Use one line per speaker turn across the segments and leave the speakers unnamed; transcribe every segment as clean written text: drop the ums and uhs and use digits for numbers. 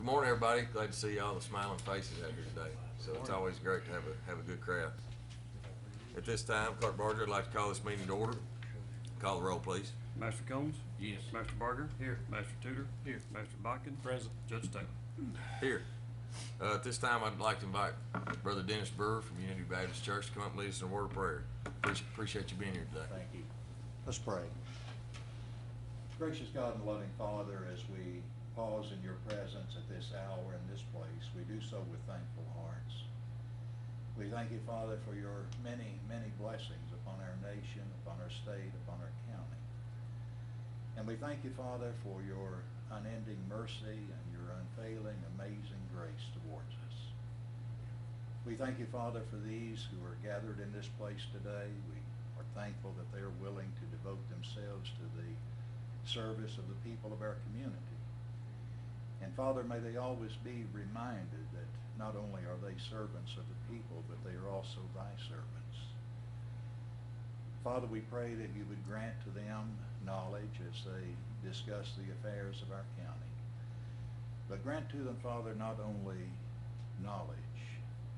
Good morning, everybody. Glad to see all the smiling faces out here today. So it's always great to have a good crowd. At this time, Clerk Barger would like to call this meeting to order. Call the roll, please.
Master Combs?
Yes.
Master Barger?
Here.
Master Tudor?
Here.
Master Botkin?
Present.
Judge Taylor?
Here. At this time, I'd like to invite Brother Dennis Brewer from Unity Baptist Church to come up and lead us in a word of prayer. Appreciate you being here today.
Thank you. Let's pray. Gracious God and loving Father, as we pause in your presence at this hour in this place, we do so with thankful hearts. We thank you, Father, for your many, many blessings upon our nation, upon our state, upon our county. And we thank you, Father, for your unending mercy and your unfailing, amazing grace towards us. We thank you, Father, for these who are gathered in this place today. We are thankful that they are willing to devote themselves to the service of the people of our community. And Father, may they always be reminded that not only are they servants of the people, but they are also thy servants. Father, we pray that you would grant to them knowledge as they discuss the affairs of our county. But grant to them, Father, not only knowledge,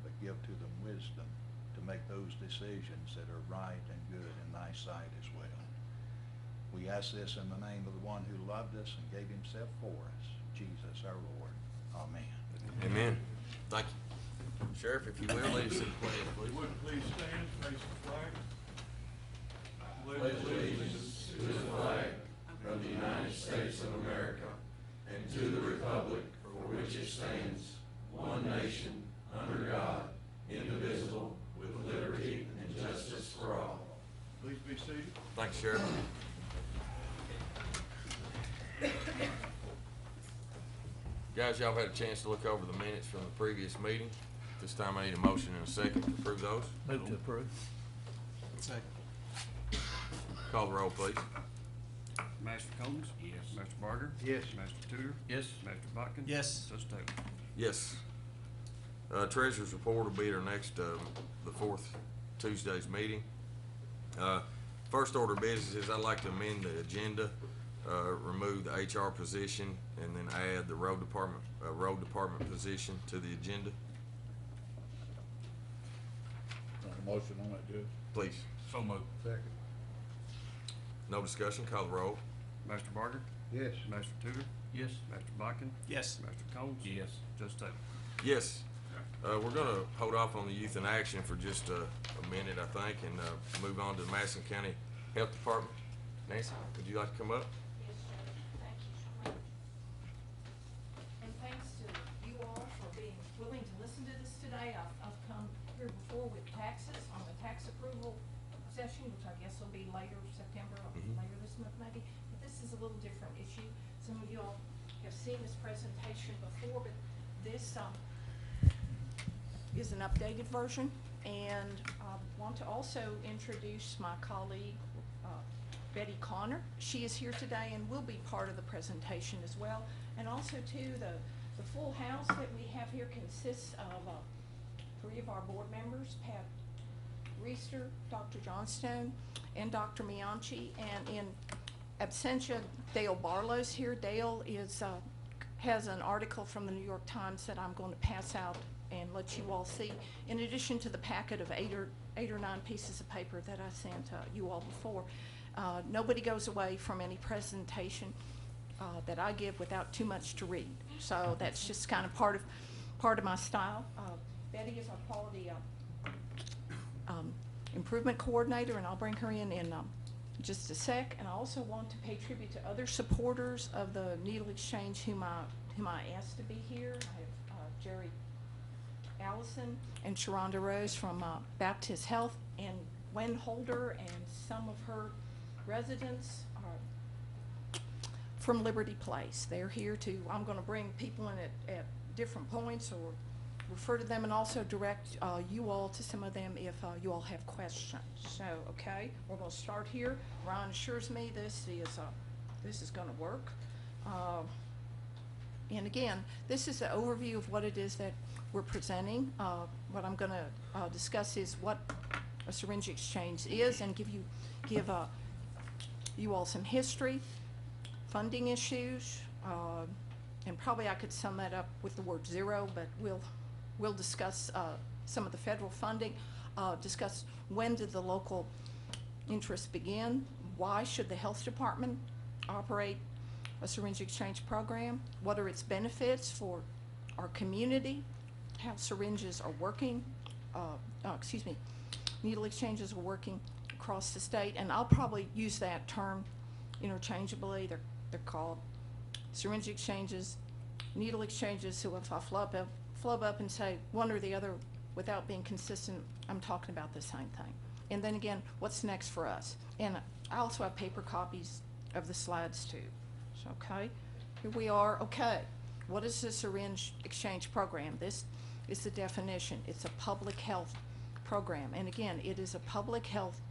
but give to them wisdom to make those decisions that are right and good in thy sight as well. We ask this in the name of the one who loved us and gave himself for us, Jesus our Lord. Amen.
Amen. Thank you. Sheriff, if you will, lead us in the pledge, please.
Would please stand, face the flag.
Pledge allegiance to the flag of the United States of America and to the republic for which it stands, one nation, under God, indivisible, with liberty and justice for all.
Please be seated.
Thanks, Sheriff. Guys, y'all had a chance to look over the minutes from the previous meeting. This time I need a motion and a second to approve those.
Move to approve. Second.
Call the roll, please.
Master Combs?
Yes.
Master Barger?
Yes.
Master Tudor?
Yes.
Master Botkin?
Yes.
Judge Taylor?
Yes. Treasurer's report will be at our next, the fourth Tuesday's meeting. First order of business is I'd like to amend the agenda, remove the HR position, and then add the road department position to the agenda.
Motion on that, Judge?
Please.
So moved.
Second.
No discussion. Call the roll.
Master Barger?
Yes.
Master Tudor?
Yes.
Master Botkin?
Yes.
Master Combs?
Yes.
Judge Taylor?
Yes. We're going to hold off on the youth in action for just a minute, I think, and move on to the Madison County Health Department. Nancy, would you like to come up?
Yes, Sheriff. Thank you so much. And thanks to you all for being willing to listen to this today. I've come here before with taxes on the tax approval session, which I guess will be later September or later this month maybe. But this is a little different issue. Some of you all have seen this presentation before, but this is an updated version. And I want to also introduce my colleague, Betty Connor. She is here today and will be part of the presentation as well. And also too, the full house that we have here consists of 3 of our board members, Pat Reister, Dr. Johnstone, and Dr. Mianchi. And in absentia, Dale Barlow's here. Dale has an article from the New York Times that I'm going to pass out and let you all see, in addition to the packet of 8 or 9 pieces of paper that I sent you all before. Nobody goes away from any presentation that I give without too much to read. So that's just kind of part of my style. Betty is our quality improvement coordinator, and I'll bring her in just a sec. And I also want to pay tribute to other supporters of the Needle Exchange whom I asked to be here. I have Jerry Allison and Sharonda Rose from Baptist Health, and Gwen Holder and some of her residents are from Liberty Place. They're here to, I'm going to bring people in at different points or refer to them, and also direct you all to some of them if you all have questions. So, okay, we're going to start here. Ron assures me this is going to work. And again, this is an overview of what it is that we're presenting. What I'm going to discuss is what a syringe exchange is, and give you all some history, funding issues, and probably I could sum that up with the word zero, but we'll discuss some of the federal funding, discuss when did the local interests begin, why should the health department operate a syringe exchange program, what are its benefits for our community, how syringes are working, needle exchanges are working across the state, and I'll probably use that term interchangeably. They're called syringe exchanges, needle exchanges, so if I flub up and say one or the other without being consistent, I'm talking about the same thing. And then again, what's next for us? And I also have paper copies of the slides too. So, okay, here we are. Okay, what is the syringe exchange program? This is the definition. It's a public health program. And again, it is a public health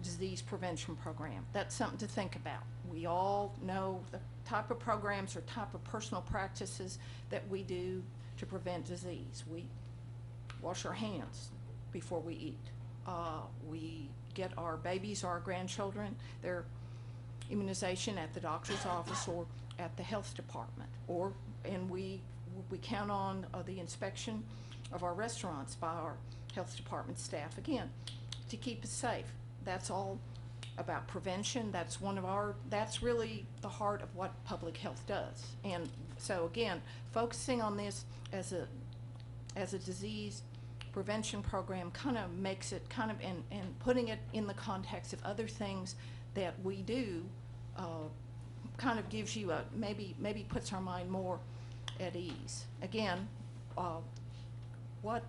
disease prevention program. That's something to think about. We all know the type of programs or type of personal practices that we do to prevent disease. We wash our hands before we eat. We get our babies or our grandchildren their immunization at the doctor's office or at the health department, and we count on the inspection of our restaurants by our health department staff, again, to keep us safe. That's all about prevention. That's really the heart of what public health does. And so again, focusing on this as a disease prevention program kind of makes it and putting it in the context of other things that we do kind of gives you maybe puts our mind more at ease. Again, what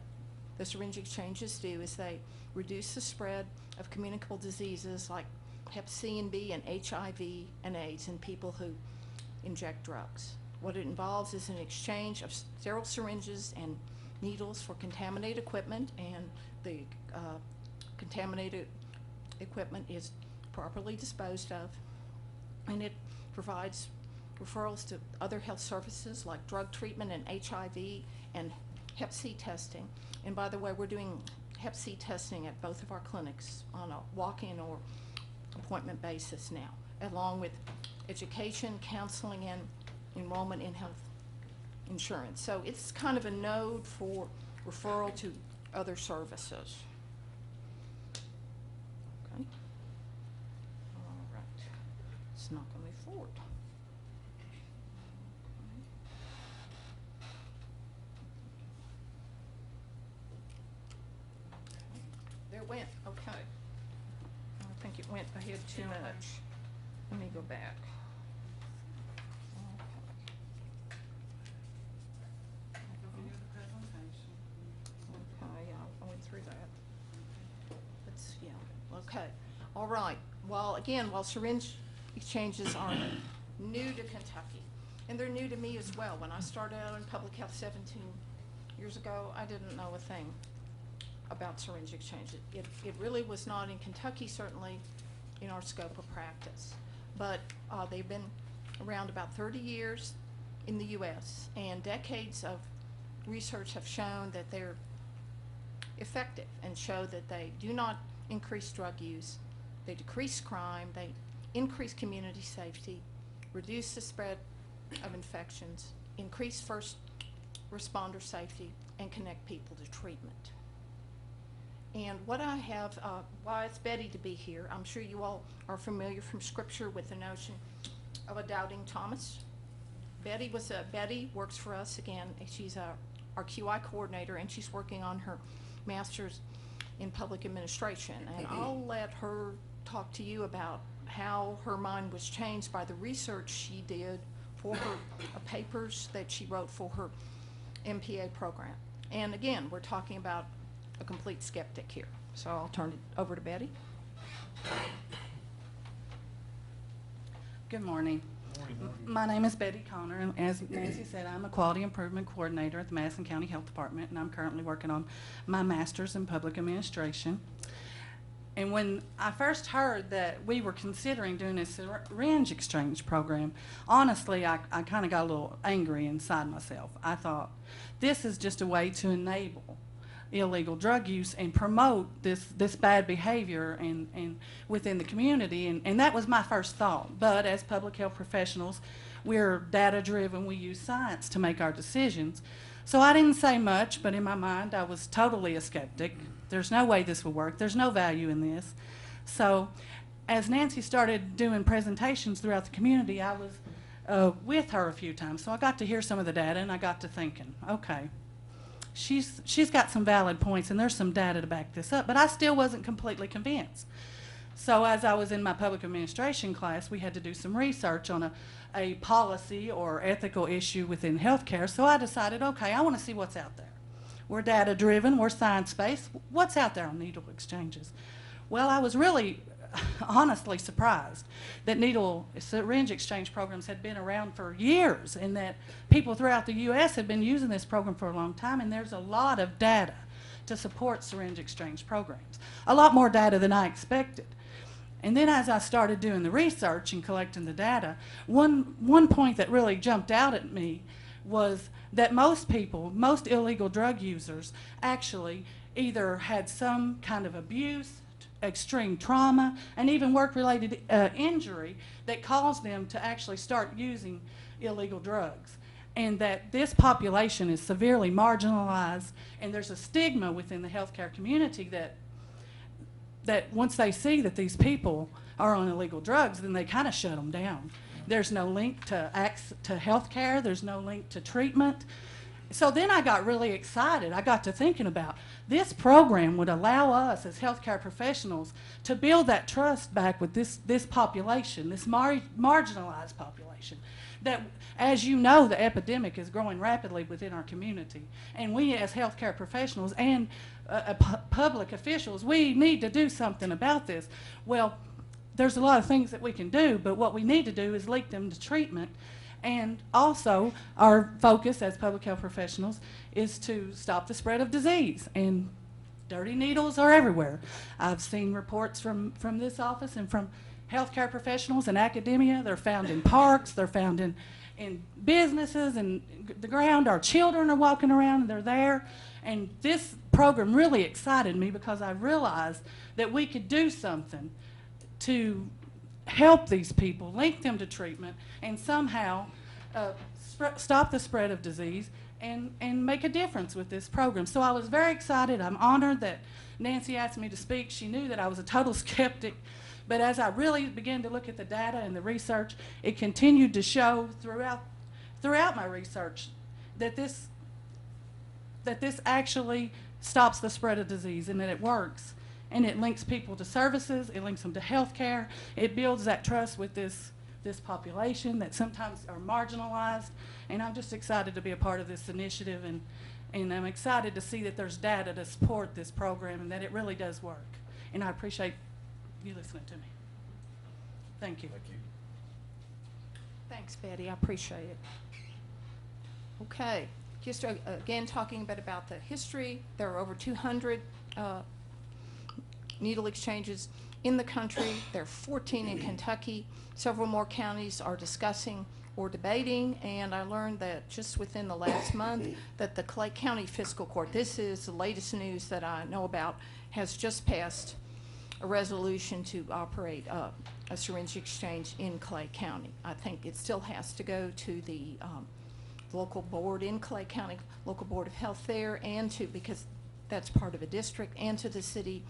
the syringe exchanges do is they reduce the spread of communicable diseases like Hep C and B and HIV and AIDS in people who inject drugs. What it involves is an exchange of sterile syringes and needles for contaminated equipment, and the contaminated equipment is properly disposed of, and it provides referrals to other health services like drug treatment and HIV and Hep C testing. And by the way, we're doing Hep C testing at both of our clinics on a walk-in or appointment basis now, along with education, counseling, and enrollment in health insurance. So it's kind of a node for referral to other services. Okay. All right. It's not going to move forward. There it went. Okay. I think it went ahead too much. Let me go back. I went through that. Okay. All right. While syringe exchanges are new to Kentucky, and they're new to me as well. When I started out in public health 17 years ago, I didn't know a thing about syringe exchanges. It really was not in Kentucky, certainly in our scope of practice. But they've been around about 30 years in the U.S., and decades of research have shown that they're effective and show that they do not increase drug use, they decrease crime, they increase community safety, reduce the spread of infections, increase first responder safety, and connect people to treatment. And what I have, why it's Betty to be here, I'm sure you all are familiar from Scripture with the notion of a doubting Thomas. Betty works for us again. She's our QI coordinator, and she's working on her master's in public administration. And I'll let her talk to you about how her mind was changed by the research she did for her papers that she wrote for her MPA program. And again, we're talking about a complete skeptic here. So I'll turn it over to Betty.
Good morning. My name is Betty Connor, and as Nancy said, I'm a Quality Improvement Coordinator at the Madison County Health Department, and I'm currently working on my master's in public administration. And when I first heard that we were considering doing a syringe exchange program, honestly, I kind of got a little angry inside myself. I thought, this is just a way to enable illegal drug use and promote this bad behavior and within the community, and that was my first thought. But as public health professionals, we're data-driven, we use science to make our decisions. So I didn't say much, but in my mind, I was totally a skeptic. There's no way this will work. There's no value in this. So as Nancy started doing presentations throughout the community, I was with her a few times. So I got to hear some of the data, and I got to thinking, okay, she's got some valid points, and there's some data to back this up, but I still wasn't completely convinced. So as I was in my public administration class, we had to do some research on a policy or ethical issue within healthcare. So I decided, okay, I want to see what's out there. We're data-driven, we're science-based. What's out there on needle exchanges? Well, I was really honestly surprised that needle syringe exchange programs had been around for years, and that people throughout the U.S. had been using this program for a long time, and there's a lot of data to support syringe exchange programs. A lot more data than I expected. And then as I started doing the research and collecting the data, one point that really jumped out at me was that most people, most illegal drug users, actually either had some kind of abuse, extreme trauma, and even work-related injury that caused them to actually start using illegal drugs. And that this population is severely marginalized, and there's a stigma within the healthcare community that once they see that these people are on illegal drugs, then they kind of shut them down. There's no link to health care. There's no link to treatment. So then I got really excited. I got to thinking about this program would allow us as healthcare professionals to build that trust back with this population, this marginalized population. That, as you know, the epidemic is growing rapidly within our community. And we as healthcare professionals and public officials, we need to do something about this. Well, there's a lot of things that we can do, but what we need to do is link them to treatment. And also, our focus as public health professionals is to stop the spread of disease. And dirty needles are everywhere. I've seen reports from this office and from healthcare professionals and academia. They're found in parks, they're found in businesses and the ground. Our children are walking around and they're there. And this program really excited me because I realized that we could do something to help these people, link them to treatment, and somehow stop the spread of disease and make a difference with this program. So I was very excited. I'm honored that Nancy asked me to speak. She knew that I was a total skeptic. But as I really began to look at the data and the research, it continued to show throughout my research that this actually stops the spread of disease and that it works. And it links people to services, it links them to health care, it builds that trust with this population that sometimes are marginalized. And I'm just excited to be a part of this initiative, and I'm excited to see that there's data to support this program and that it really does work. And I appreciate you listening to me. Thank you.
Thank you.
Thanks, Betty. I appreciate it. Okay. Just again talking a bit about the history. There are over 200 needle exchanges in the country. There are 14 in Kentucky. Several more counties are discussing or debating, and I learned that just within the last month that the Clay County Fiscal Court, this is the latest news that I know about, has just passed a resolution to operate a syringe exchange in Clay County. I think it still has to go to the local board in Clay County, local board of health there, and to, because that's part of a district, and to the city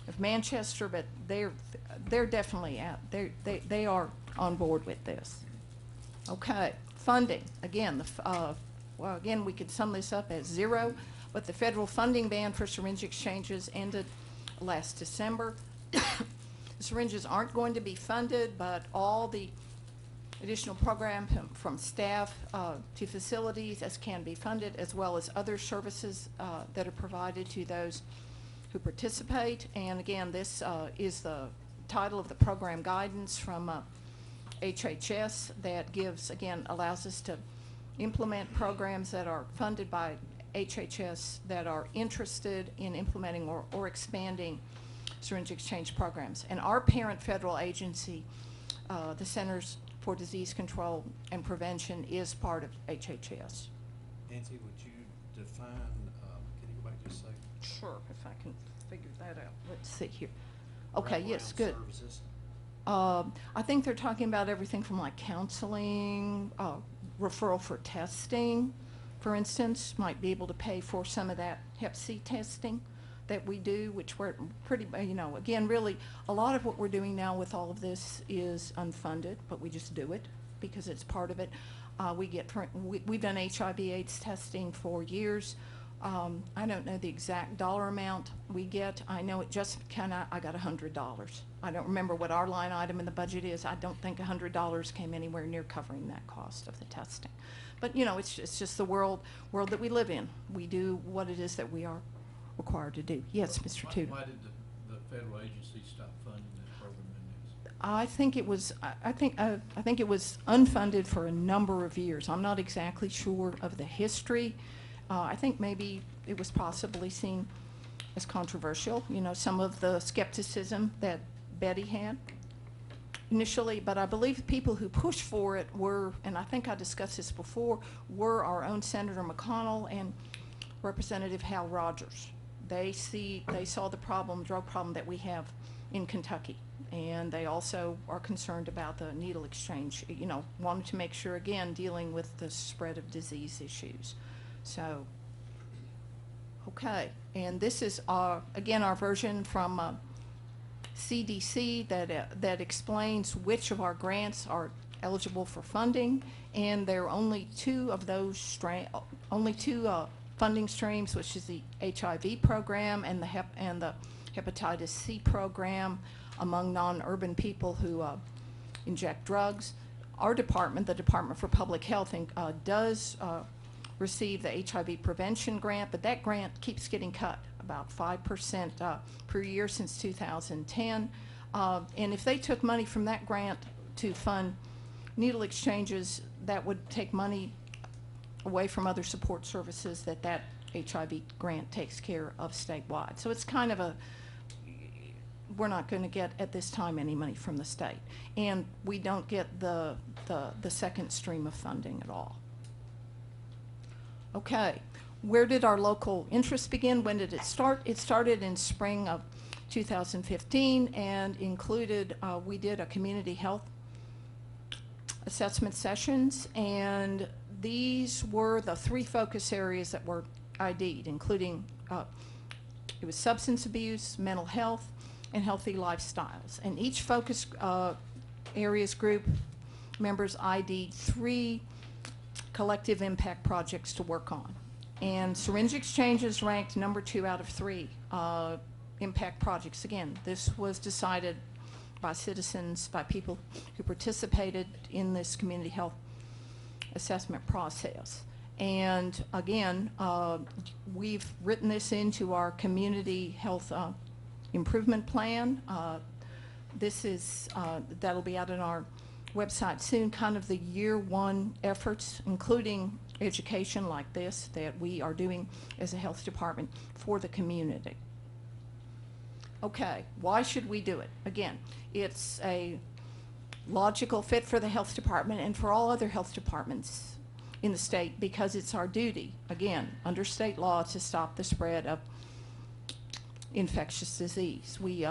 of Manchester, but they're definitely out. They are on board with this. Okay, funding. Again, well, again, we could sum this up as zero, but the federal funding ban for syringe exchanges ended last December. The syringes aren't going to be funded, but all the additional programs from staff to facilities as can be funded, as well as other services that are provided to those who participate. And again, this is the title of the program guidance from HHS that gives, again, allows us to implement programs that are funded by HHS that are interested in implementing or expanding syringe exchange programs. And our parent federal agency, the Centers for Disease Control and Prevention, is part of HHS.
Nancy, would you define, can you go back just a second?
Sure, if I can figure that out. Let's see here. Okay, yes, good.
Wraparound services.
I think they're talking about everything from like counseling, referral for testing, for instance, might be able to pay for some of that Hep C testing that we do, which we're pretty, again, really, a lot of what we're doing now with all of this is unfunded, but we just do it because it's part of it. We've done HIV/AIDS testing for years. I don't know the exact dollar amount we get. I know it just I got $100. I don't remember what our line item in the budget is. I don't think $100 came anywhere near covering that cost of the testing. But it's just the world that we live in. We do what it is that we are required to do. Yes, Mr. Tudor.
Why did the federal agency stop funding that program in this?
I think it was. I think it was unfunded for a number of years. I'm not exactly sure of the history. I think maybe it was possibly seen as controversial. Some of the skepticism that Betty had initially, but I believe the people who pushed for it were, and I think I discussed this before, were our own Senator McConnell and Representative Hal Rogers. They saw the drug problem that we have in Kentucky, and they also are concerned about the needle exchange. Wanted to make sure, again, dealing with the spread of disease issues. So, okay, and this is again our version from CDC that explains which of our grants are eligible for funding, and there are only two of those funding streams, which is the HIV program and the hepatitis C program among non-urban people who inject drugs. Our department, the Department for Public Health, does receive the HIV prevention grant, but that grant keeps getting cut about 5% per year since 2010. And if they took money from that grant to fund needle exchanges, that would take money away from other support services that HIV grant takes care of statewide. So it's kind of we're not going to get at this time any money from the state. And we don't get the second stream of funding at all. Okay, where did our local interest begin? When did it start? It started in spring of 2015 and included, we did a community health assessment sessions, and these were the three focus areas that were ID'd, including it was substance abuse, mental health, and healthy lifestyles. And each focus areas group members ID'd 3 collective impact projects to work on. And syringe exchanges ranked number 2 out of 3 impact projects. Again, this was decided by citizens, by people who participated in this community health assessment process. And again, we've written this into our community health improvement plan. This is, that'll be out on our website soon, kind of the year 1 efforts, including education like this that we are doing as a health department for the community. Okay, why should we do it? Again, it's a logical fit for the health department and for all other health departments in the state, because it's our duty, again, under state law, to stop the spread of infectious disease. We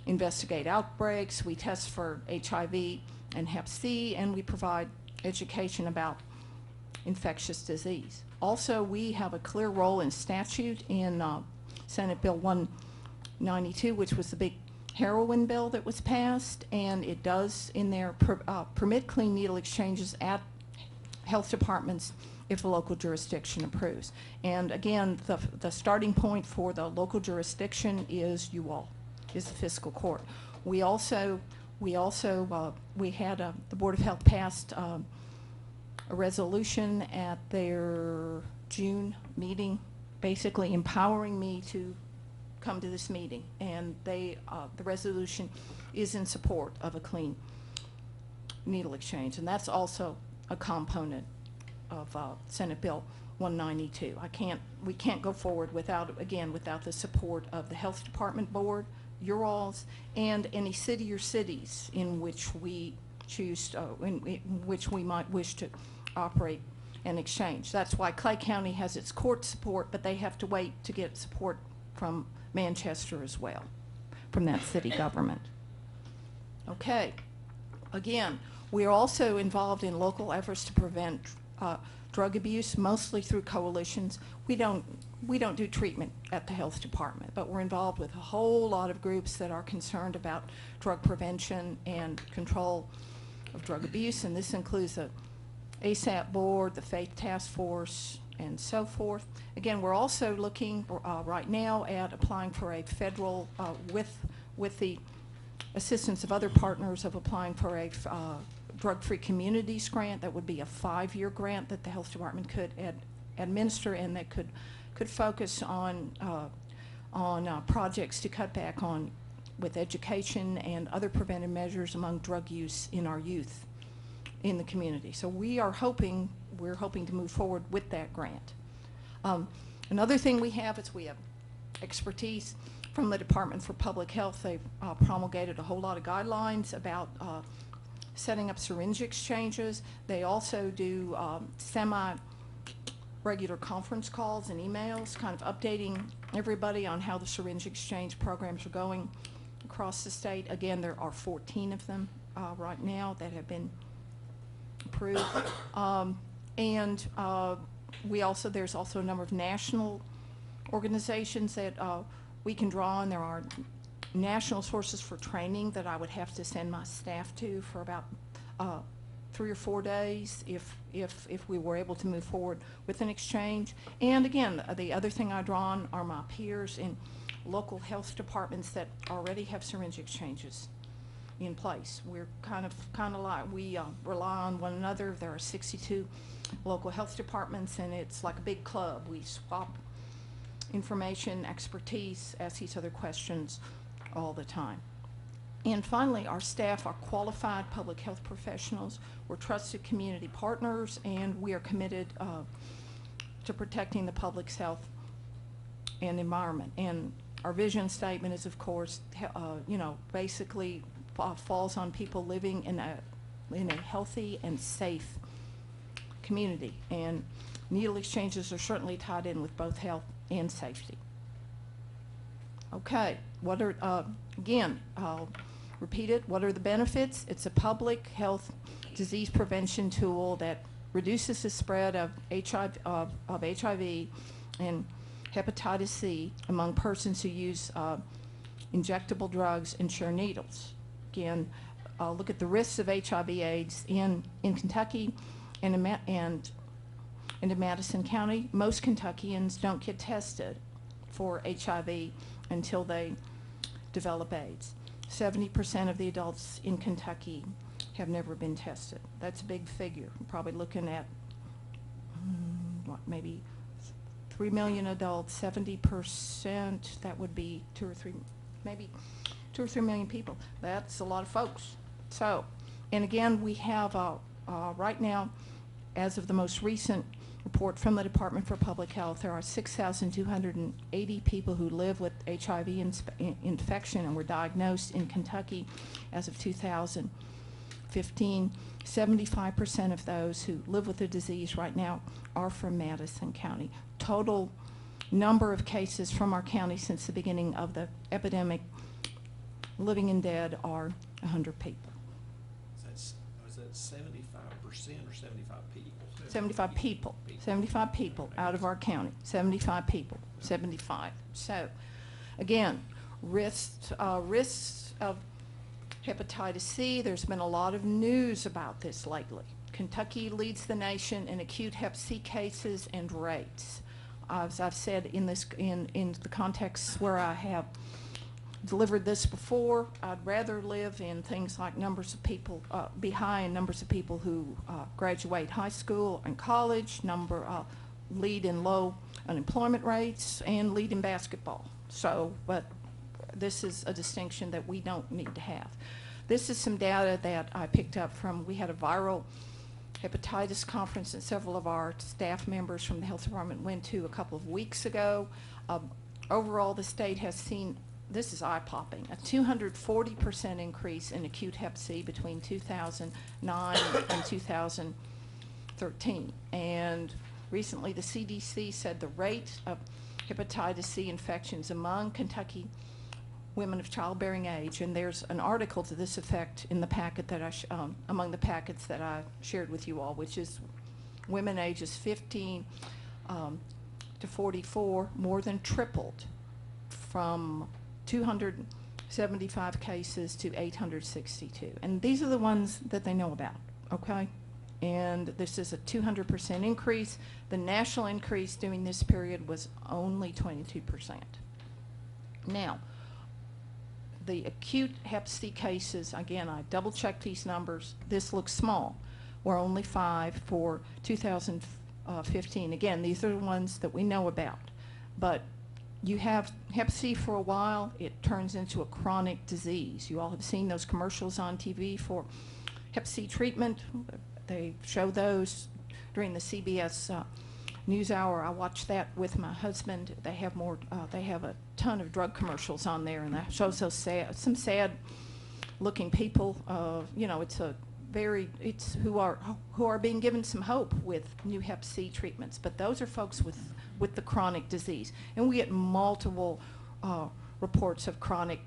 investigate outbreaks, we test for HIV and Hep C, and we provide education about infectious disease. Also, we have a clear role in statute in Senate Bill 192, which was the big heroin bill that was passed, and it does in there permit clean needle exchanges at health departments if the local jurisdiction approves. And again, the starting point for the local jurisdiction is you all, is the fiscal court. We also had the Board of Health passed a resolution at their June meeting, basically empowering me to come to this meeting, and the resolution is in support of a clean needle exchange, and that's also a component of Senate Bill 192. We can't go forward without the support of the Health Department Board, your alls, and any city or cities in which we choose, in which we might wish to operate an exchange. That's why Clay County has its court support, but they have to wait to get support from Manchester as well, from that city government. Okay. Again, we are also involved in local efforts to prevent drug abuse, mostly through coalitions. We don't do treatment at the health department, but we're involved with a whole lot of groups that are concerned about drug prevention and control of drug abuse, and this includes the ASAP board, the Faith Task Force, and so forth. Again, we're also looking right now at applying for a federal, with the assistance of other partners, of applying for a drug-free communities grant. That would be a 5-year grant that the health department could administer, and that could focus on projects to cut back on with education and other preventive measures among drug use in our youth in the community. So we're hoping to move forward with that grant. Another thing we have is we have expertise from the Department for Public Health. They've promulgated a whole lot of guidelines about setting up syringe exchanges. They also do semi-regular conference calls and emails, kind of updating everybody on how the syringe exchange programs are going across the state. Again, there are 14 of them right now that have been approved. There's also a number of national organizations that we can draw on. There are national sources for training that I would have to send my staff to for about 3 or 4 days if we were able to move forward with an exchange. And again, the other thing I draw on are my peers in local health departments that already have syringe exchanges in place. We're kind of like, we rely on one another. There are 62 local health departments, and it's like a big club. We swap information, expertise, ask each other questions all the time. And finally, our staff are qualified public health professionals. We're trusted community partners, and we are committed to protecting the public's health and environment. And our vision statement is, of course, basically falls on people living in a healthy and safe community. And needle exchanges are certainly tied in with both health and safety. Okay, what are, again, I'll repeat it. What are the benefits? It's a public health disease prevention tool that reduces the spread of HIV and hepatitis C among persons who use injectable drugs and share needles. Again, look at the risks of HIV/AIDS in Kentucky and in Madison County. Most Kentuckians don't get tested for HIV until they develop AIDS. 70% of the adults in Kentucky have never been tested. That's a big figure. We're probably looking at maybe 3 million adults, 70%, that would be 2 or 3 million people. That's a lot of folks. So, and again, we have right now, as of the most recent report from the Department for Public Health, there are 6,280 people who live with HIV infection and were diagnosed in Kentucky as of 2015. 75% of those who live with the disease right now are from Madison County. Total number of cases from our county since the beginning of the epidemic, living and dead, are 100 people.
Was that 75% or 75 people?
75 people. 75 people out of our county. 75 people. 75. So, again, risks of hepatitis C. There's been a lot of news about this lately. Kentucky leads the nation in acute hep C cases and rates. As I've said in the context where I have delivered this before, I'd rather live in things like numbers of people, be high in numbers of people who graduate high school and college, lead in low unemployment rates, and lead in basketball. So, but this is a distinction that we don't need to have. This is some data that I picked up from, we had a viral hepatitis conference that several of our staff members from the health department went to a couple of weeks ago. Overall, the state has seen, this is eye-popping, a 240% increase in acute hep C between 2009 and 2013. And recently the CDC said the rate of hepatitis C infections among Kentucky women of childbearing age, and there's an article to this effect in the packet that among the packets that I shared with you all, which is women ages 15 to 44 more than tripled from 275 cases to 862. And these are the ones that they know about, okay? And this is a 200% increase. The national increase during this period was only 22%. Now, the acute Hep C cases, again, I double-checked these numbers. This looks small. We're only 5 for 2015. Again, these are the ones that we know about. But you have Hep C for a while, it turns into a chronic disease. You all have seen those commercials on TV for Hep C treatment. They show those during the CBS NewsHour. I watch that with my husband. They have they have a ton of drug commercials on there, and that shows those some sad-looking people. You know, it's who are being given some hope with new Hep C treatments. But those are folks with the chronic disease, and we get multiple reports of chronic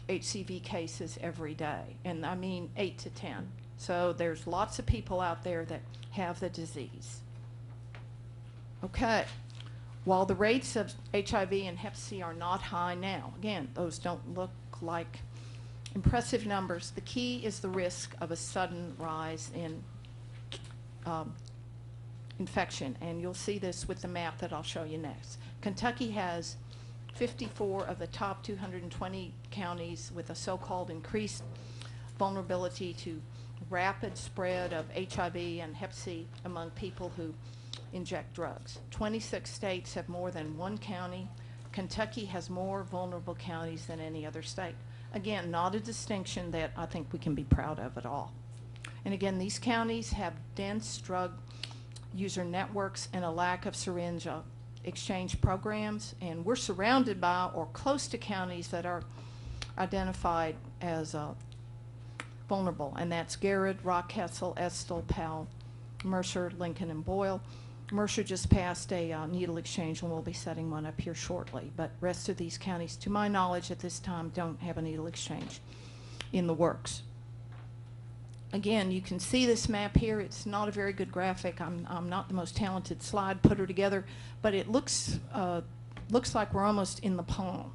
HCV cases every day, and I mean 8 to 10. So there's lots of people out there that have the disease. Okay, while the rates of HIV and Hep C are not high now, again, those don't look like impressive numbers. The key is the risk of a sudden rise in infection, and you'll see this with the map that I'll show you next. Kentucky has 54 of the top 220 counties with a so-called increased vulnerability to rapid spread of HIV and Hep C among people who inject drugs. 26 states have more than one county. Kentucky has more vulnerable counties than any other state. Again, not a distinction that I think we can be proud of at all. And again, these counties have dense drug user networks and a lack of syringe exchange programs, and we're surrounded by or close to counties that are identified as vulnerable, and that's Garrett, Rockcastle, Estill, Powell, Mercer, Lincoln, and Boyle. Mercer just passed a needle exchange, and we'll be setting one up here shortly, but rest of these counties, to my knowledge at this time, don't have a needle exchange in the works. Again, you can see this map here. It's not a very good graphic. I'm not the most talented slide putter together, but it looks like we're almost in the palm.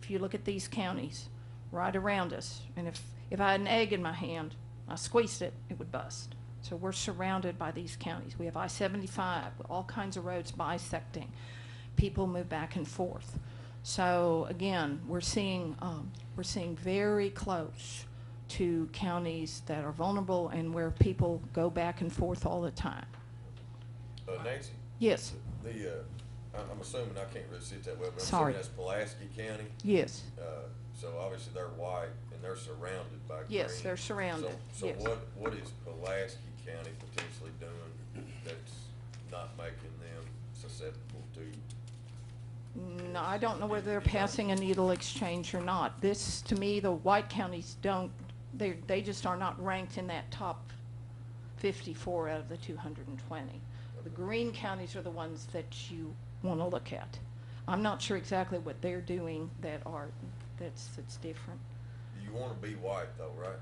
If you look at these counties right around us, and if I had an egg in my hand, I squeezed it, it would bust. So we're surrounded by these counties. We have I-75, all kinds of roads bisecting. People move back and forth. So again, we're seeing very close to counties that are vulnerable and where people go back and forth all the time.
Nancy?
Yes.
I'm assuming I can't really see it that well, but I'm
Sorry.
assuming that's Pulaski County.
Yes.
So obviously they're white and they're surrounded by green.
Yes, they're surrounded.
So
yes.
what is Pulaski County potentially doing that's not making them susceptible to?
No, I don't know whether they're passing a needle exchange or not. This, to me, the white counties don't, they just are not ranked in that top 54 out of the 220. The green counties are the ones that you want to look at. I'm not sure exactly what they're doing that's different.
You want to be white though, right?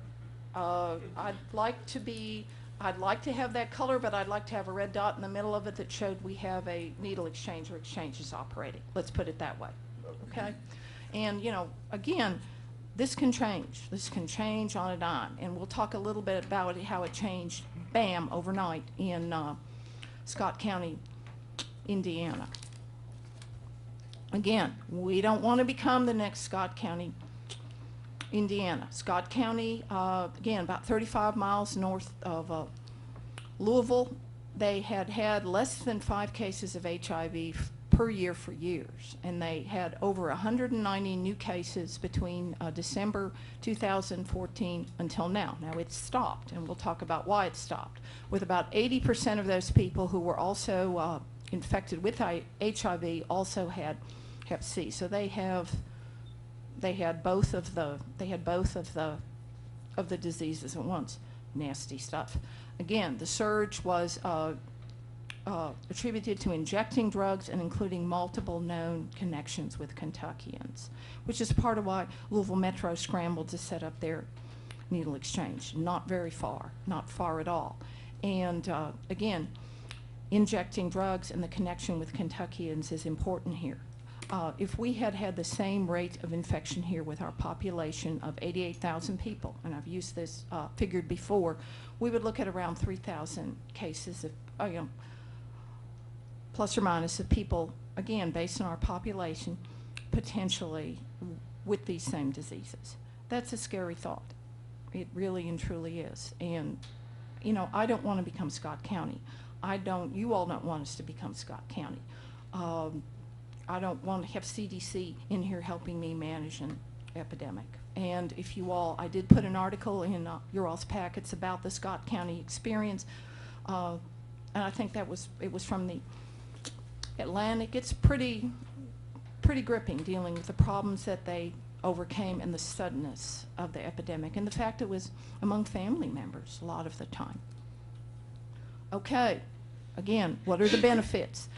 I'd like to have that color, but I'd like to have a red dot in the middle of it that showed we have a needle exchange or exchanges operating. Let's put it that way. Okay? And, you know, again, this can change. This can change on a dime. And we'll talk a little bit about how it changed, bam, overnight in Scott County, Indiana. Again, we don't want to become the next Scott County, Indiana. Scott County, again, about 35 miles north of Louisville. They had less than 5 cases of HIV per year for years, and they had over 190 new cases between December 2014 until now. Now it's stopped, and we'll talk about why it stopped. With about 80% of those people who were also infected with HIV also had Hep C. So they had both of the diseases at once. Nasty stuff. Again, the surge was attributed to injecting drugs and including multiple known connections with Kentuckians, which is part of why Louisville Metro scrambled to set up their needle exchange. Not very far, not far at all. And again, injecting drugs and the connection with Kentuckians is important here. If we had had the same rate of infection here with our population of 88,000 people, and I've used this figured before, we would look at around 3,000 cases of, plus or minus, of people, again, based on our population, potentially with these same diseases. That's a scary thought. It really and truly is. And, you know, I don't want to become Scott County. You all don't want us to become Scott County. I don't want to have CDC in here helping me manage an epidemic. And if you all, I did put an article in your all's packets about the Scott County experience, and I think it was from the Atlantic. It's pretty gripping, dealing with the problems that they overcame and the suddenness of the epidemic, and the fact it was among family members a lot of the time. Okay, again, what are the benefits?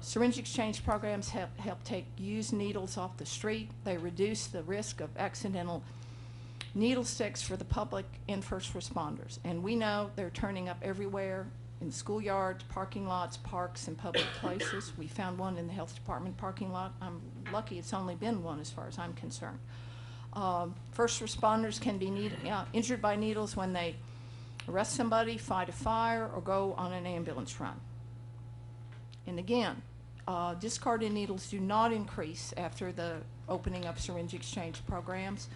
Syringe exchange programs help take used needles off the street. They reduce the risk of accidental needle sticks for the public and first responders. And we know they're turning up everywhere, in schoolyards, parking lots, parks, and public places. We found one in the health department parking lot. I'm lucky it's only been one as far as I'm concerned. First responders can be injured by needles when they arrest somebody, fight a fire, or go on an ambulance run. And again, discarded needles do not increase after the opening of syringe exchange programs.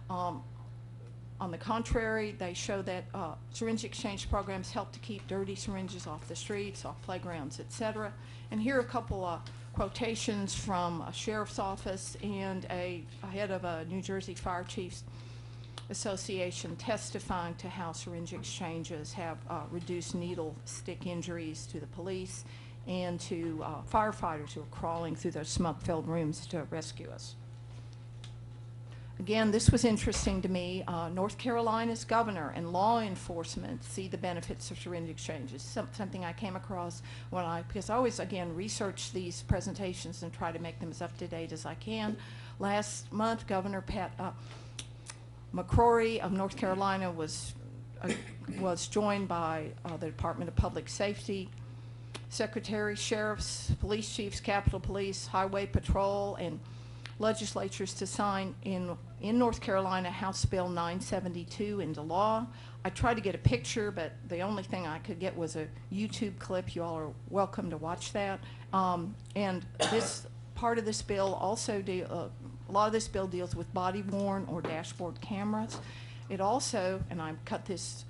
On the contrary, they show that syringe exchange programs help to keep dirty syringes off the streets, off playgrounds, etc. And here are a couple of quotations from a sheriff's office and a head of a New Jersey Fire Chiefs Association testifying to how syringe exchanges have reduced needle stick injuries to the police and to firefighters who are crawling through those smoke-filled rooms to rescue us. Again, this was interesting to me. North Carolina's governor and law enforcement see the benefits of syringe exchanges, something I came across because I always, again, research these presentations and try to make them as up-to-date as I can. Last month, Governor Pat McCrory of North Carolina was joined by the Department of Public Safety, Secretary, sheriffs, police chiefs, Capitol Police, Highway Patrol, and legislatures to sign in North Carolina House Bill 972 into law. I tried to get a picture, but the only thing I could get was a YouTube clip. You all are welcome to watch that. And this part of this bill also a lot of this bill deals with body-worn or dashboard cameras. It also, and I cut this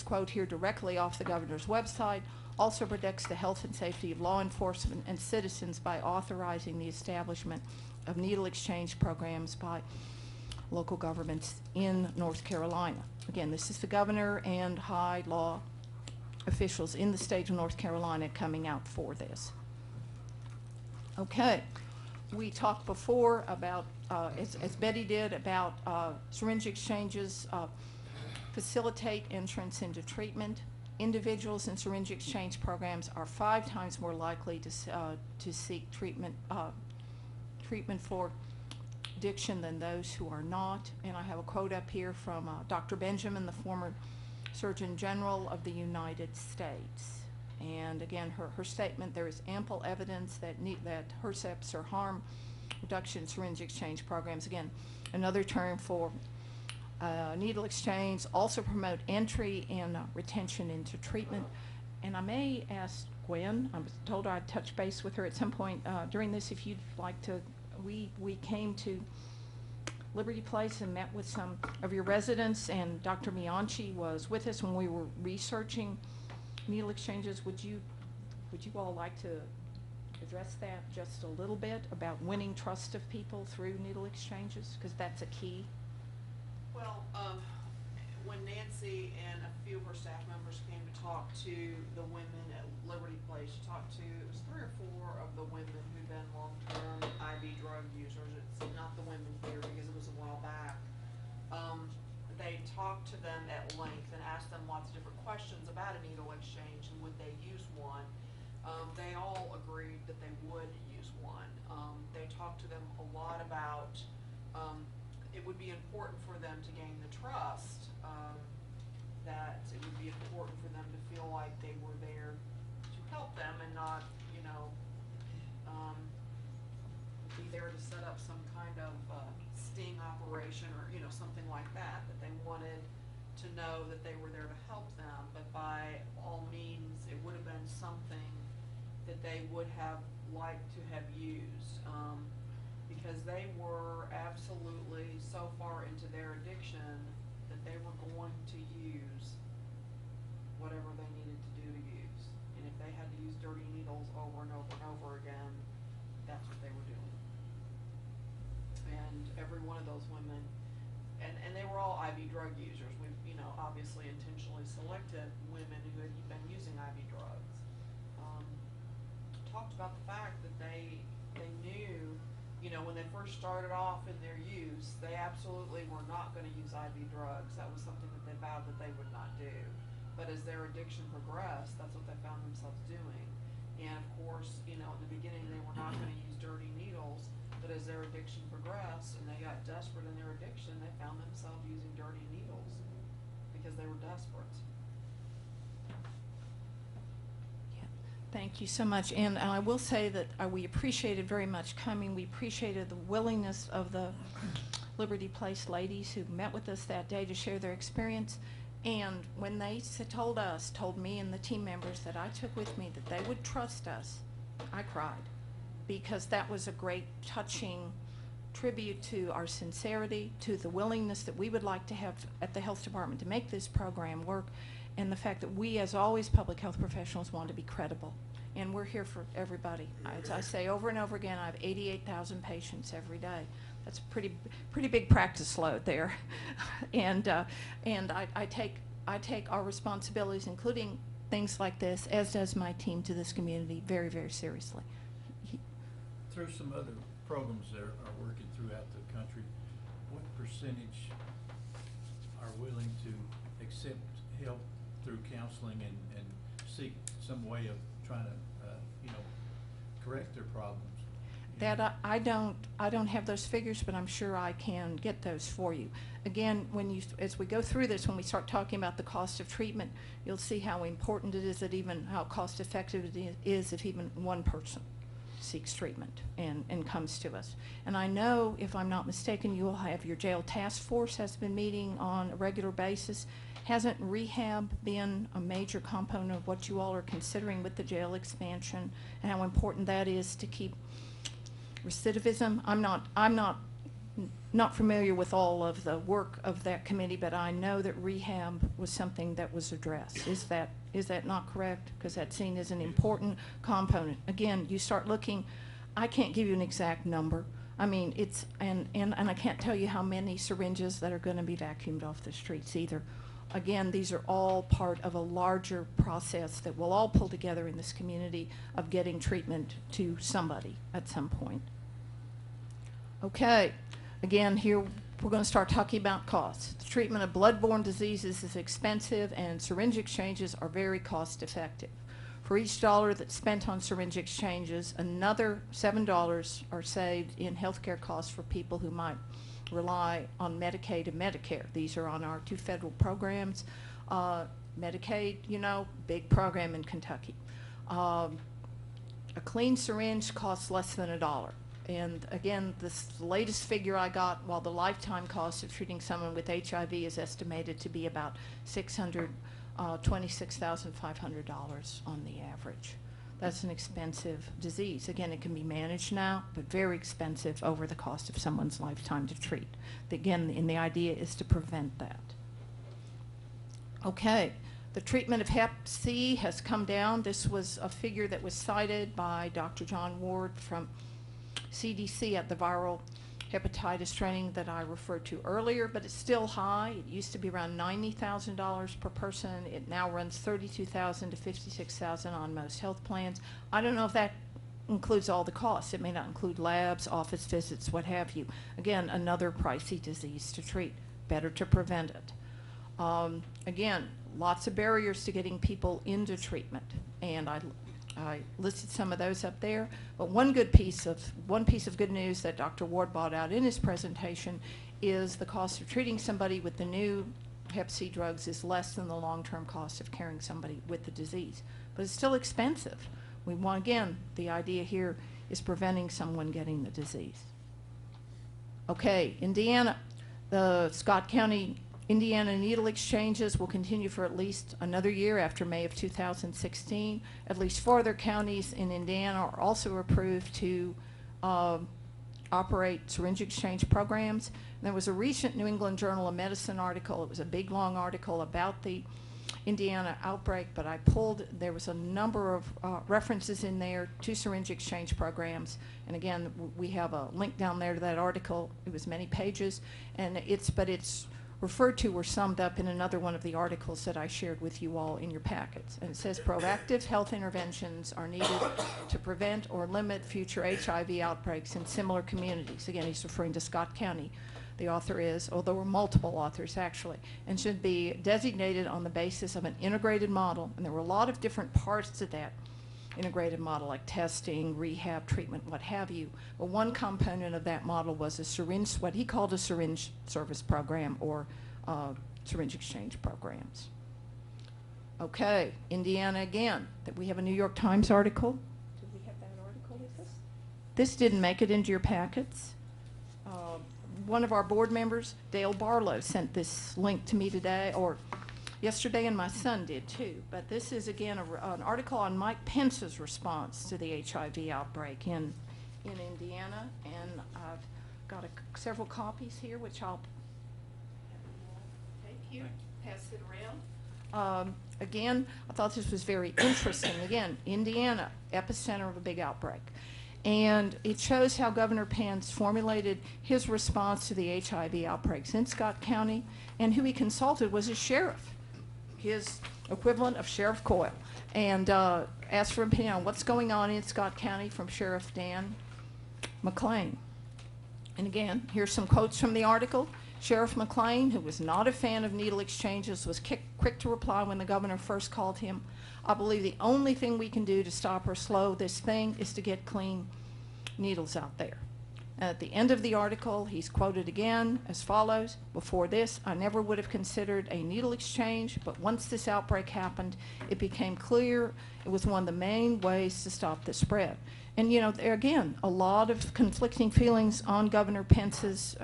quote here directly off the governor's website, also protects the health and safety of law enforcement and citizens by authorizing the establishment of needle exchange programs by local governments in North Carolina. Again, this is the governor and high law officials in the state of North Carolina coming out for this. Okay, we talked before about, as Betty did, about syringe exchanges facilitate entrance into treatment. Individuals in syringe exchange programs are 5 times more likely to seek treatment for addiction than those who are not. And I have a quote up here from Dr. Benjamin, the former Surgeon General of the United States. And again, her statement, there is ample evidence that HRSEPs or harm reduction syringe exchange programs, again, another term for needle exchange, also promote entry and retention into treatment. And I may ask Gwen, I was told I'd touch base with her at some point during this if you'd like to. We came to Liberty Place and met with some of your residents, and Dr. Bianchi was with us when we were researching needle exchanges. Would you all like to address that just a little bit about winning trust of people through needle exchanges? Because that's a key.
Well, when Nancy and a few of her staff members came to talk to the women at Liberty Place, it was 3 or 4 of the women who'd been long-term IV drug users. It's not the women here because it was a while back. they talked to them at length and asked them lots of different questions about a needle exchange and would they use one. They all agreed that they would use one. They talked to them a lot about, it would be important for them to gain the trust, that it would be important for them to feel like they were there to help them and not, you know, be there to set up some kind of sting operation or, you know, something like that, that they wanted to know that they were there to help them, but by all means, it would have been something that they would have liked to have used, because they were absolutely so far into their addiction that they were going to use whatever they needed to do to use. And if they had to use dirty needles over and over and over again, that's what they were doing. And every one of those women, and they were all IV drug users. We, you know, obviously intentionally selected women who had been using IV drugs. Talked about the fact that they knew, you know, when they first started off in their use, they absolutely were not going to use IV drugs. That was something that they vowed that they would not do. But as their addiction progressed, that's what they found themselves doing. And of course, you know, in the beginning they were not going to use dirty needles, but as their addiction progressed and they got desperate in their addiction, they found themselves using dirty needles because they were desperate.
Thank you so much. And I will say that we appreciated very much coming. We appreciated the willingness of the Liberty Place ladies who met with us that day to share their experience. And when they told me and the team members that I took with me that they would trust us, I cried, because that was a great, touching tribute to our sincerity, to the willingness that we would like to have at the health department to make this program work, and the fact that we, as always, public health professionals, want to be credible. And we're here for everybody. As I say over and over again, I have 88,000 patients every day. That's a pretty big practice load there. And I take our responsibilities, including things like this, as does my team, to this community very, very seriously.
Through some other programs that are working throughout the country, what percentage are willing to accept help through counseling and seek some way of trying to, correct their problems?
That I don't have those figures, but I'm sure I can get those for you. Again, as we go through this, when we start talking about the cost of treatment, you'll see how important it is, that even how cost effective it is if even one person seeks treatment and comes to us. And I know, if I'm not mistaken, you will have your jail task force has been meeting on a regular basis. Hasn't rehab been a major component of what you all are considering with the jail expansion, and how important that is to keep recidivism? I'm not familiar with all of the work of that committee, but I know that rehab was something that was addressed. Is that not correct? Because that's seen as an important component. Again, you start looking, I can't give you an exact number. I mean, it's, and I can't tell you how many syringes that are going to be vacuumed off the streets either. Again, these are all part of a larger process that we'll all pull together in this community of getting treatment to somebody at some point. Okay, again, here we're going to start talking about costs. The treatment of bloodborne diseases is expensive, and syringe exchanges are very cost effective. For each dollar that's spent on syringe exchanges, another $7 are saved in healthcare costs for people who might rely on Medicaid and Medicare. These are on our two federal programs. Medicaid, you know, big program in Kentucky. A clean syringe costs less than $1. And again, this latest figure I got, while the lifetime cost of treating someone with HIV is estimated to be about $26,500 on the average. That's an expensive disease. Again, it can be managed now, but very expensive over the cost of someone's lifetime to treat. Again, and the idea is to prevent that. Okay, the treatment of Hep C has come down. This was a figure that was cited by Dr. John Ward from CDC at the viral hepatitis training that I referred to earlier, but it's still high. It used to be around $90,000 per person. It now runs $32,000 to $56,000 on most health plans. I don't know if that includes all the costs. It may not include labs, office visits, what have you. Again, another pricey disease to treat. better to prevent it. Again, lots of barriers to getting people into treatment, and I listed some of those up there. But one piece of good news that Dr. Ward brought out in his presentation is the cost of treating somebody with the new Hep C drugs is less than the long-term cost of caring somebody with the disease. But it's still expensive. We want, again, the idea here is preventing someone getting the disease. Okay, Indiana. The Scott County, Indiana needle exchanges will continue for at least another year after May of 2016. At least 4 other counties in Indiana are also approved to operate syringe exchange programs. And there was a recent New England Journal of Medicine article. It was a big, long article about the Indiana outbreak, but there was a number of references in there to syringe exchange programs. And again, we have a link down there to that article. It was many pages, and it's referred to or summed up in another one of the articles that I shared with you all in your packets. And it says proactive health interventions are needed to prevent or limit future HIV outbreaks in similar communities. Again, he's referring to Scott County. The author is, or there were multiple authors actually, and should be designated on the basis of an integrated model. And there were a lot of different parts to that integrated model, like testing, rehab, treatment, what have you. But one component of that model was a syringe, what he called a syringe service program, or syringe exchange programs. Okay, Indiana again. That we have a New York Times article. Did we have that article with us? This didn't make it into your packets. One of our board members, Dale Barlow, sent this link to me today, or yesterday, and my son did too. But this is, again, an article on Mike Pence's response to the HIV outbreak in Indiana. And I've got several copies here, which I'll take here, pass it around. Again, I thought this was very interesting. Again, Indiana, epicenter of a big outbreak. And it shows how Governor Pence formulated his response to the HIV outbreaks in Scott County, and who he consulted was a sheriff, his equivalent of Sheriff Coyle, and asked for an opinion on what's going on in Scott County from Sheriff Dan McClain. And again, here's some quotes from the article. Sheriff McClain, who was not a fan of needle exchanges, was quick to reply when the governor first called him. I believe the only thing we can do to stop or slow this thing is to get clean needles out there. And at the end of the article, he's quoted again as follows: before this, I never would have considered a needle exchange, but once this outbreak happened, it became clear it was one of the main ways to stop the spread. And you know, there again, a lot of conflicting feelings on Governor Pence's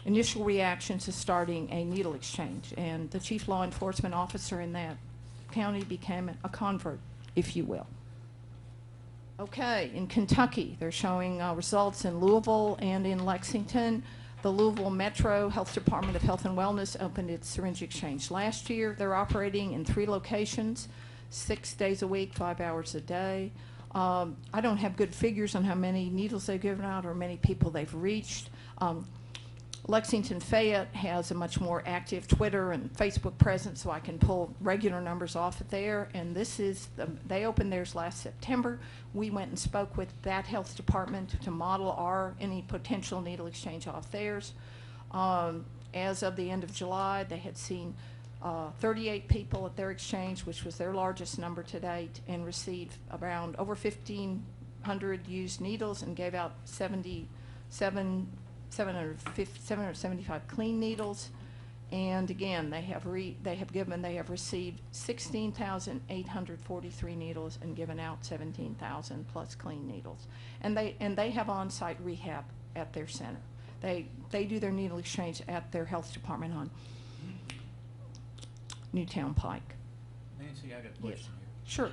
initial reaction to starting a needle exchange. And the chief law enforcement officer in that county became a convert, if you will. Okay, in Kentucky, they're showing results in Louisville and in Lexington. The Louisville Metro Health Department of Health and Wellness opened its syringe exchange last year. They're operating in 3 locations, 6 days a week, 5 hours a day. I don't have good figures on how many needles they've given out or many people they've reached. Lexington Fayette has a much more active Twitter and Facebook presence, so I can pull regular numbers off of there. And this is, they opened theirs last September. We went and spoke with that health department to model any potential needle exchange off theirs. As of the end of July, they had seen 38 people at their exchange, which was their largest number to date, and received around over 1,500 used needles and gave out 775 clean needles. And again, they have received 16,843 needles and given out 17,000 plus clean needles. And they have on-site rehab at their center. They do their needle exchange at their health department on Newtown Pike.
Nancy, I got a question here.
Sure.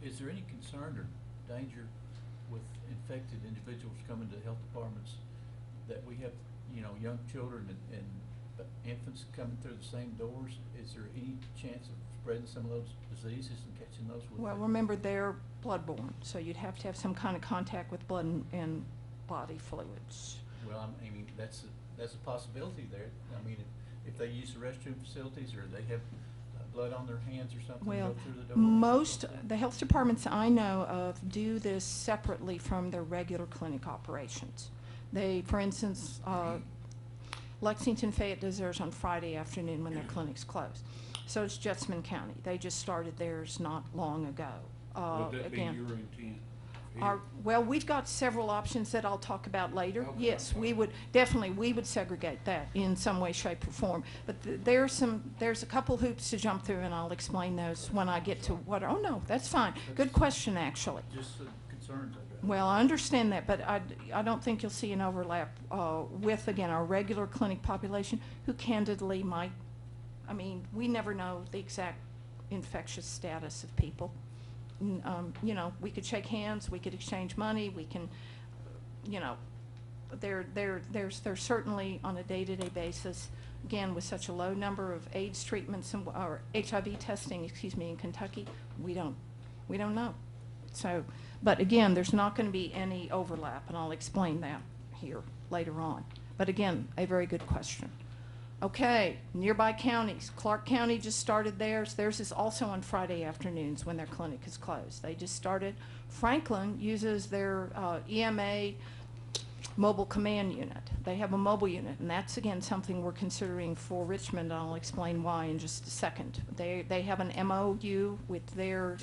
Is there any concern or danger with infected individuals coming to health departments, that we have, you know, young children and infants coming through the same doors? Is there any chance of spreading some of those diseases and catching those with?
Well, remember, they're bloodborne, so you'd have to have some kind of contact with blood and body fluids.
Well, I mean, that's a possibility there. I mean, if they use the restroom facilities, or they have blood on their hands or something,
Well,
go through the door?
most the health departments I know of do this separately from their regular clinic operations. They, for instance, Lexington Fayette does theirs on Friday afternoon when their clinics close. So it's Judson County. They just started theirs not long ago.
Would that be
Again,
your intent?
well, we've got several options that I'll talk about later.
Okay.
Yes, we would, definitely, we would segregate that in some way, shape, or form. But there's a couple hoops to jump through, and I'll explain those when I get to what, oh, no, that's fine. Good question, actually.
Just the concerns I got.
Well, I understand that, but I don't think you'll see an overlap with, again, our regular clinic population, who candidly might, I mean, we never know the exact infectious status of people. You know, we could shake hands, we could exchange money, we can, you know, there's certainly on a day-to-day basis, again, with such a low number of AIDS treatments and, or HIV testing, excuse me, in Kentucky, we don't know. So, but again, there's not going to be any overlap, and I'll explain that here later on. But again, a very good question. Okay, nearby counties. Clark County just started theirs. Theirs is also on Friday afternoons when their clinic is closed. They just started. Franklin uses their EMA mobile command unit. They have a mobile unit, and that's, again, something we're considering for Richmond, and I'll explain why in just a second. They have an MOU with their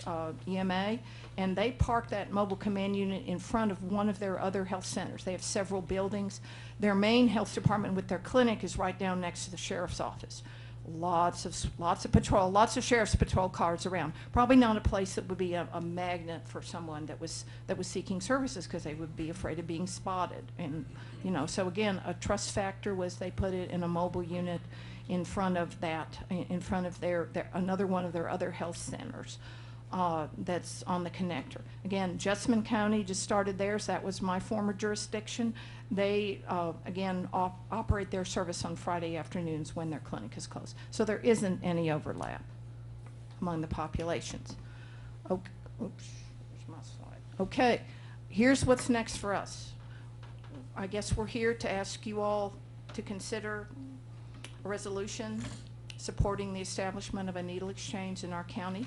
EMA, and they park that mobile command unit in front of one of their other health centers. They have several buildings. Their main health department with their clinic is right down next to the sheriff's office. Lots of patrol, lots of sheriff's patrol cars around. Probably not a place that would be a magnet for someone that was seeking services, because they would be afraid of being spotted. And you know, so again, a trust factor was they put it in a mobile unit in front of that, in front of their another one of their other health centers. That's on the connector. Again, Judson County just started theirs. That was my former jurisdiction. They, again, operate their service on Friday afternoons when their clinic is closed. So there isn't any overlap among the populations. Okay, oops, where's my slide? Okay, here's what's next for us. I guess we're here to ask you all to consider a resolution supporting the establishment of a needle exchange in our county.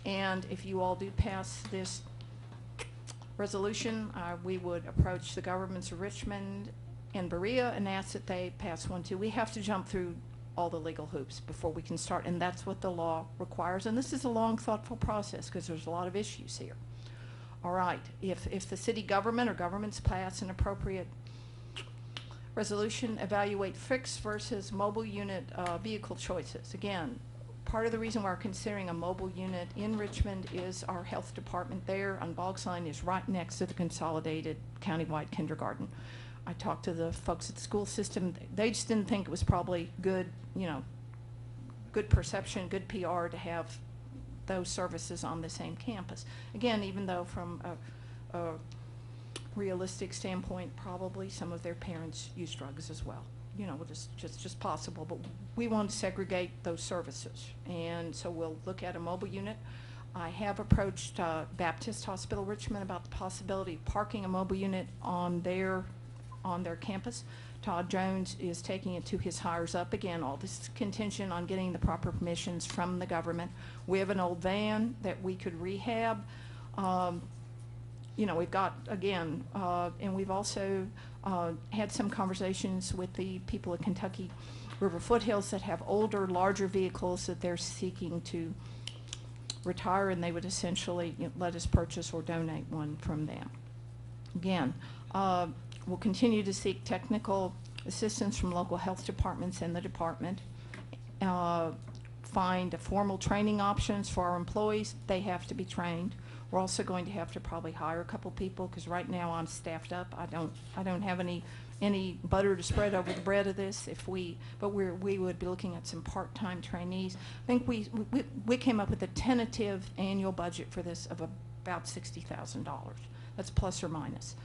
And if you all do pass this resolution, we would approach the governments of Richmond and Berea and ask that they pass one too. We have to jump through all the legal hoops before we can start, and that's what the law requires. And this is a long, thoughtful process, because there's a lot of issues here. All right, if the city government or governments pass an appropriate resolution, evaluate fixed versus mobile unit vehicle choices. Again, part of the reason we're considering a mobile unit in Richmond is our health department there on Boggs Line is right next to the consolidated countywide kindergarten. I talked to the folks at the school system. They just didn't think it was probably good, you know, good perception, good PR to have those services on the same campus. Again, even though from a realistic standpoint, probably some of their parents use drugs as well. You know, just possible, but we want to segregate those services, and so we'll look at a mobile unit. I have approached Baptist Hospital Richmond about the possibility of parking a mobile unit on their campus. Todd Jones is taking it to his hires up. Again, all this is contingent on getting the proper permissions from the government. We have an old van that we could rehab. You know, we've got, again, and we've also had some conversations with the people at Kentucky River Foothills that have older, larger vehicles that they're seeking to retire, and they would essentially, you know, let us purchase or donate one from them. Again, we'll continue to seek technical assistance from local health departments and the department. Find formal training options for our employees. They have to be trained. We're also going to have to probably hire a couple people, because right now I'm staffed up. I don't have any butter to spread over the bread of this. But we would be looking at some part-time trainees. I think we came up with a tentative annual budget for this of about $60,000. That's plus or minus.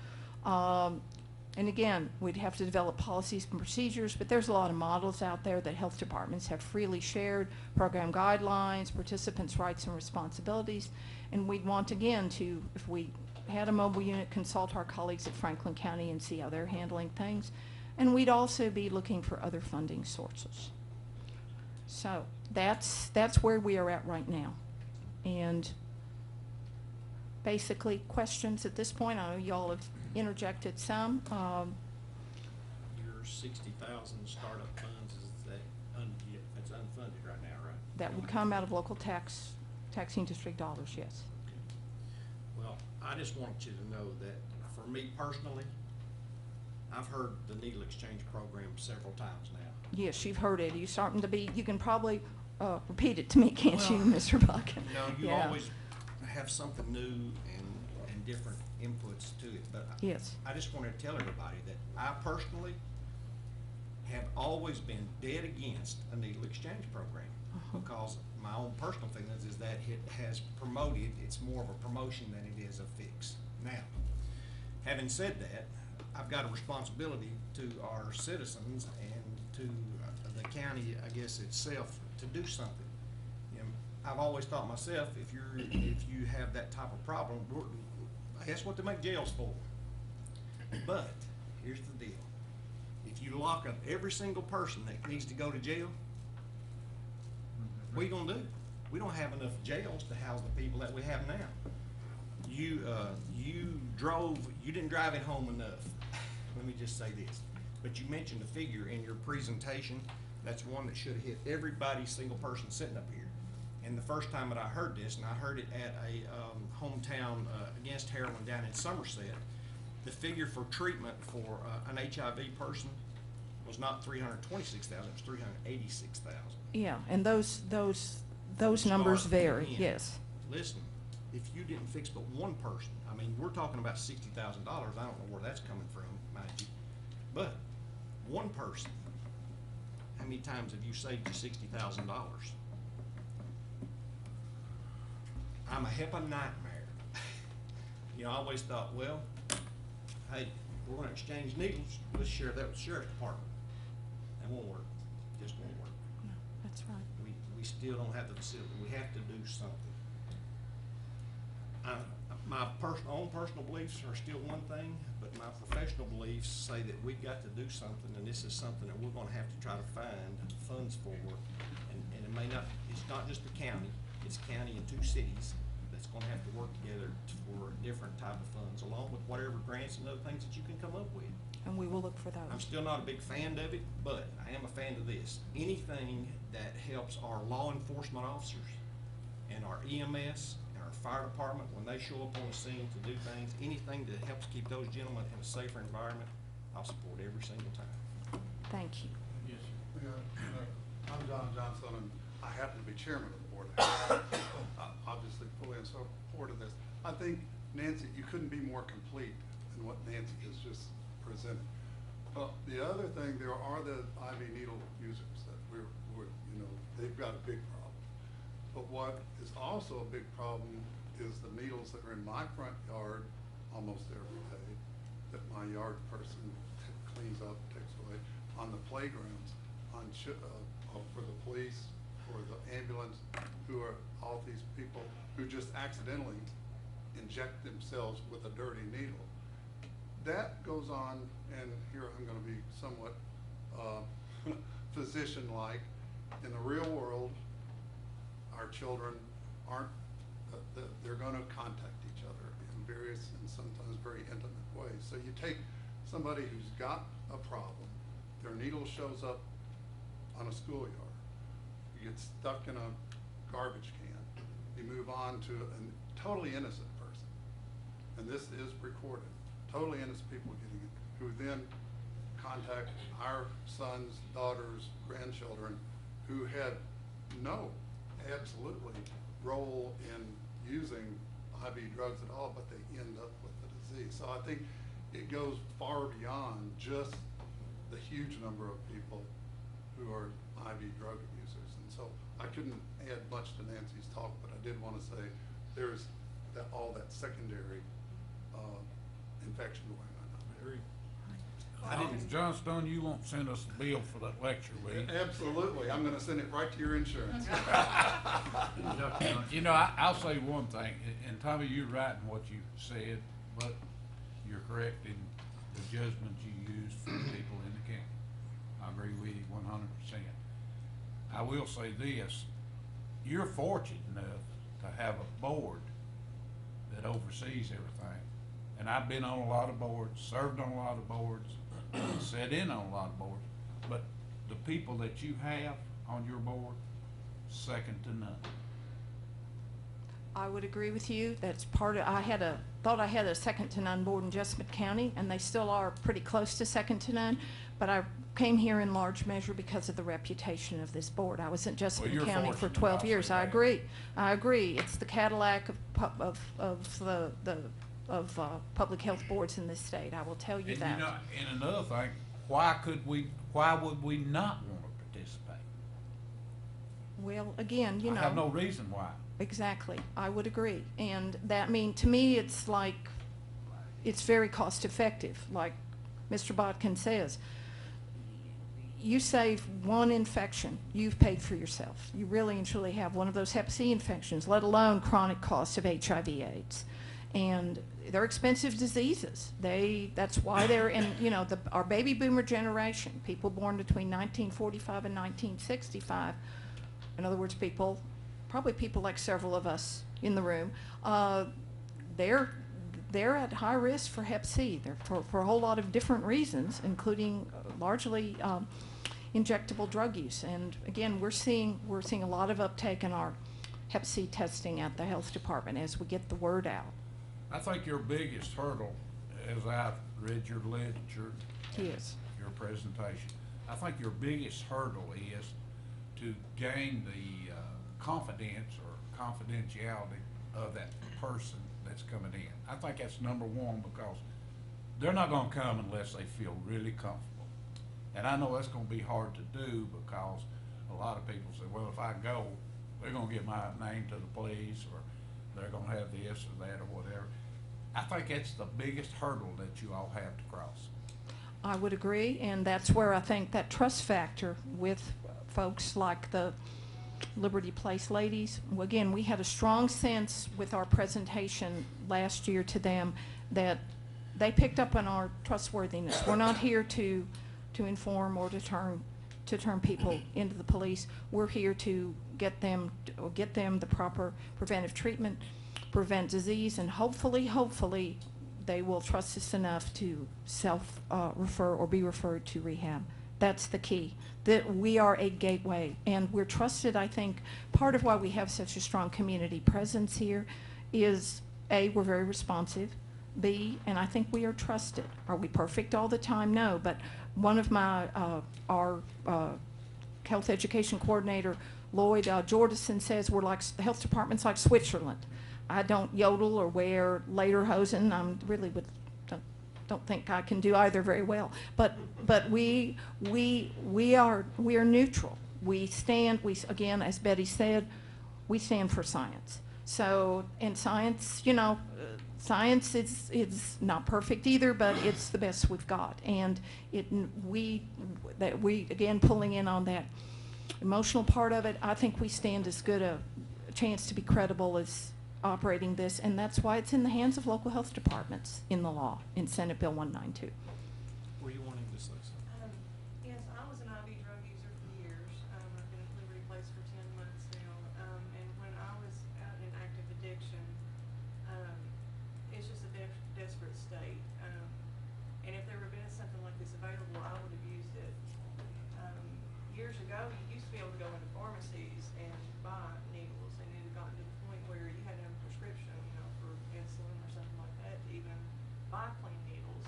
And again, we'd have to develop policies and procedures, but there's a lot of models out there that health departments have freely shared, program guidelines, participants' rights and responsibilities, and we'd want, again, to, if we had a mobile unit, consult our colleagues at Franklin County and see how they're handling things, and we'd also be looking for other funding sources. So that's where we are at right now. And basically, questions at this point? I know y'all have interjected some.
Your 60,000 startup funds, is that that's unfunded right now, right?
That would come out of local taxing district dollars, yes.
Well, I just want you to know that for me personally, I've heard the needle exchange program several times now.
Yes, you've heard it. You starting to be, you can probably repeat it to me, can't you,
Well,
Mr. Buchan?
You know, you
Yeah.
always have something new and different inputs to it, but
Yes.
I just want to tell everybody that I personally have always been dead against a needle exchange program because my own personal feelings is that it has promoted, it's more of a promotion than it is a fix. Now, having said that, I've got a responsibility to our citizens and to the county, I guess, itself to do something. You know, I've always thought myself, if you have that type of problem, that's what they make jails for. But here's the deal: if you lock up every single person that needs to go to jail, what are you gonna do? We don't have enough jails to house the people that we have now. You didn't drive it home enough. Let me just say this. But you mentioned a figure in your presentation. That's one that should have hit every single person sitting up here. And the first time that I heard this, and I heard it at a hometown against heroin down in Somerset, the figure for treatment for an HIV person was not 326,000, it was 386,000.
Yeah, and those numbers
Start
vary,
again.
yes.
Listen, if you didn't fix but one person, I mean, we're talking about $60,000. I don't know where that's coming from, mind you. But one person, how many times have you saved you $60,000? I'm a HEPA nightmare. You know, I always thought, well, hey, we're gonna exchange needles, let's share that with the sheriff's department. That won't work, just won't work.
No, that's right.
We still don't have the facility, we have to do something. My own personal beliefs are still one thing, but my professional beliefs say that we've got to do something, and this is something that we're gonna have to try to find funds for. And it may not, it's not just the county, it's county and 2 cities that's gonna have to work together for different type of funds, along with whatever grants and other things that you can come up with.
And we will look for those.
I'm still not a big fan of it, but I am a fan of this. Anything that helps our law enforcement officers and our EMS and our fire department, when they show up on the scene to do things, anything that helps keep those gentlemen in a safer environment, I'll support every single time.
Thank you.
Yes, sir.
Yeah, I'm John Johnson, and I happen to be chairman of the board. Obviously, fully in support of this. I think, Nancy, you couldn't be more complete than what Nancy has just presented. The other thing, there are the IV needle users that we're they've got a big problem. But what is also a big problem is the needles that are in my front yard almost every day, that my yard person cleans up, takes away, on the playgrounds, for the police, for the ambulance, who are all these people who just accidentally inject themselves with a dirty needle. That goes on, and here I'm going to be somewhat physician-like. In the real world, our children aren't, they're going to contact each other in various and sometimes very intimate ways. So you take somebody who's got a problem, their needle shows up on a schoolyard, you get stuck in a garbage can, you move on to a totally innocent person, and this is recorded, totally innocent people getting it, who then contact our sons, daughters, grandchildren, who had no absolutely role in using IV drugs at all, but they end up with the disease. So I think it goes far beyond just the huge number of people who are IV drug users. And so I couldn't add much to Nancy's talk, but I did want to say there's all that secondary infection going on.
John Stone, you won't send us a bill for that lecture, will you?
Absolutely. I'm going to send it right to your insurance.
You know, I'll say one thing, and Tommy, you're right in what you said, but you're correct in the judgment you use for people in the county. I agree with you 100%. I will say this, you're fortunate enough to have a board that oversees everything. And I've been on a lot of boards, served on a lot of boards, sit in on a lot of boards, but the people that you have on your board, second to none.
I would agree with you. That's part of, thought I had a second to none board in Jessamine County, and they still are pretty close to second to none, but I came here in large measure because of the reputation of this board. I was in Jessamine
you're
County for
fortunate,
12
I'll
years.
say
I
that.
agree. I agree. It's the Cadillac of public health boards in this state. I will tell you
And
that.
you know, and another thing, why would we not want to participate?
Well, again, you know.
I have no reason why.
Exactly, I would agree. And that to me, it's like, it's very cost effective, like Mr. Botkin says. You save one infection, you've paid for yourself. You really and truly have one of those Hep C infections, let alone chronic costs of HIV/AIDS. And they're expensive diseases. That's why they're in, you know, our baby boomer generation, people born between 1945 and 1965, in other words, probably people like several of us in the room, they're at high risk for Hep C. They're for a whole lot of different reasons, including largely injectable drug use. And again, we're seeing a lot of uptake in our Hep C testing at the health department as we get the word out.
I think your biggest hurdle, as I've read your literature,
Yes.
your presentation, I think your biggest hurdle is to gain the confidence or confidentiality of that person that's coming in. I think that's number one, because they're not gonna come unless they feel really comfortable. And I know that's gonna be hard to do, because a lot of people say, well, if I go, they're gonna get my name to the police, or they're gonna have this or that or whatever. I think that's the biggest hurdle that you all have to cross.
I would agree, and that's where I think that trust factor with folks like the Liberty Place ladies. Well, again, we had a strong sense with our presentation last year to them that they picked up on our trustworthiness. We're not here to inform or to turn people into the police. We're here to get them the proper preventive treatment, prevent disease, and hopefully they will trust us enough to self-refer or be referred to rehab. That's the key, that we are a gateway, and we're trusted. I think part of why we have such a strong community presence here is, A, we're very responsive, B, and I think we are trusted. Are we perfect all the time? No, but one of our health education coordinator, Lloyd Jordison, says we're like, the health department's like Switzerland. I don't yodel or wear lederhosen. Don't think I can do either very well. But we are neutral. Again, as Betty said, we stand for science. So, and science, you know, science is not perfect either, but it's the best we've got. And we again, pulling in on that emotional part of it, I think we stand as good a chance to be credible as operating this, and that's why it's in the hands of local health departments in the law, in Senate Bill 192.
Were you wanting to say something?
Yes, I was an IV drug user for years. I've been at Liberty Place for 10 months now. And when I was out in active addiction, it's just a desperate state. And if there had been something like this available, I would have used it. Years ago, you used to be able to go into pharmacies and buy needles, and it had gotten to the point where you had to have a prescription, you know, for insulin or something like that to even buy clean needles.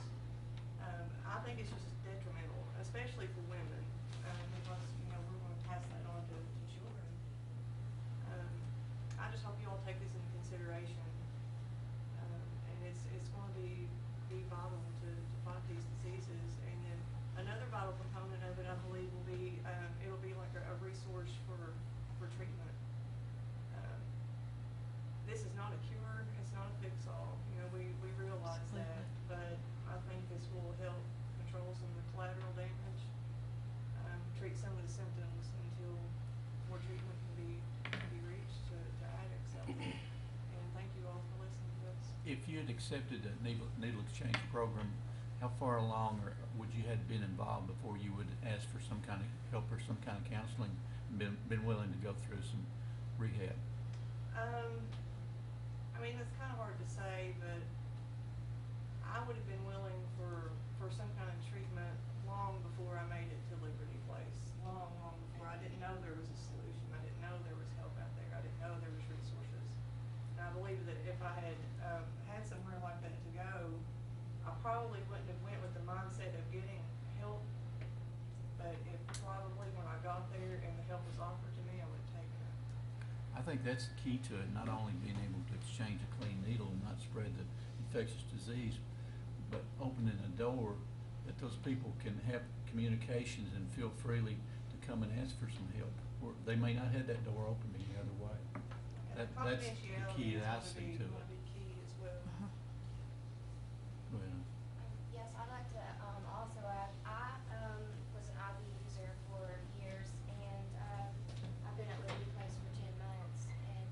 I think it's just detrimental, especially for women, because, you know, we're going to pass that on to children. I just hope you all take this into consideration, and it's going to be vital to fight these diseases. And then another vital component of it, I believe, will be it'll be like a resource for treatment. This is not a cure, it's not a fix-all. You know, we realize that, but I think this will help control some of the collateral damage, treat some of the symptoms until more treatment can be reached to addicts out there. And thank you all for listening to us.
If you had accepted a needle exchange program, how far along or would you had been involved before you would ask for some kind of help or some kind of counseling, been willing to go through some rehab?
I mean, it's kind of hard to say, but I would have been willing for some kind of treatment probably wouldn't have went with the mindset of getting help, but it probably, when I got there and the help was offered to me, I would have taken it.
I think that's the key to it, not only being able to exchange a clean needle and not spread the infectious disease, but opening a door that those people can have communications and feel freely to come and ask for some help. Or they may not have that door open any other way.
And
That's the key that I see to
Gonna
it.
be key as well.
Well,
Yes, I'd like to, also add, I, was an IV user for years, and, I've been at Liberty Place for 10 months, and,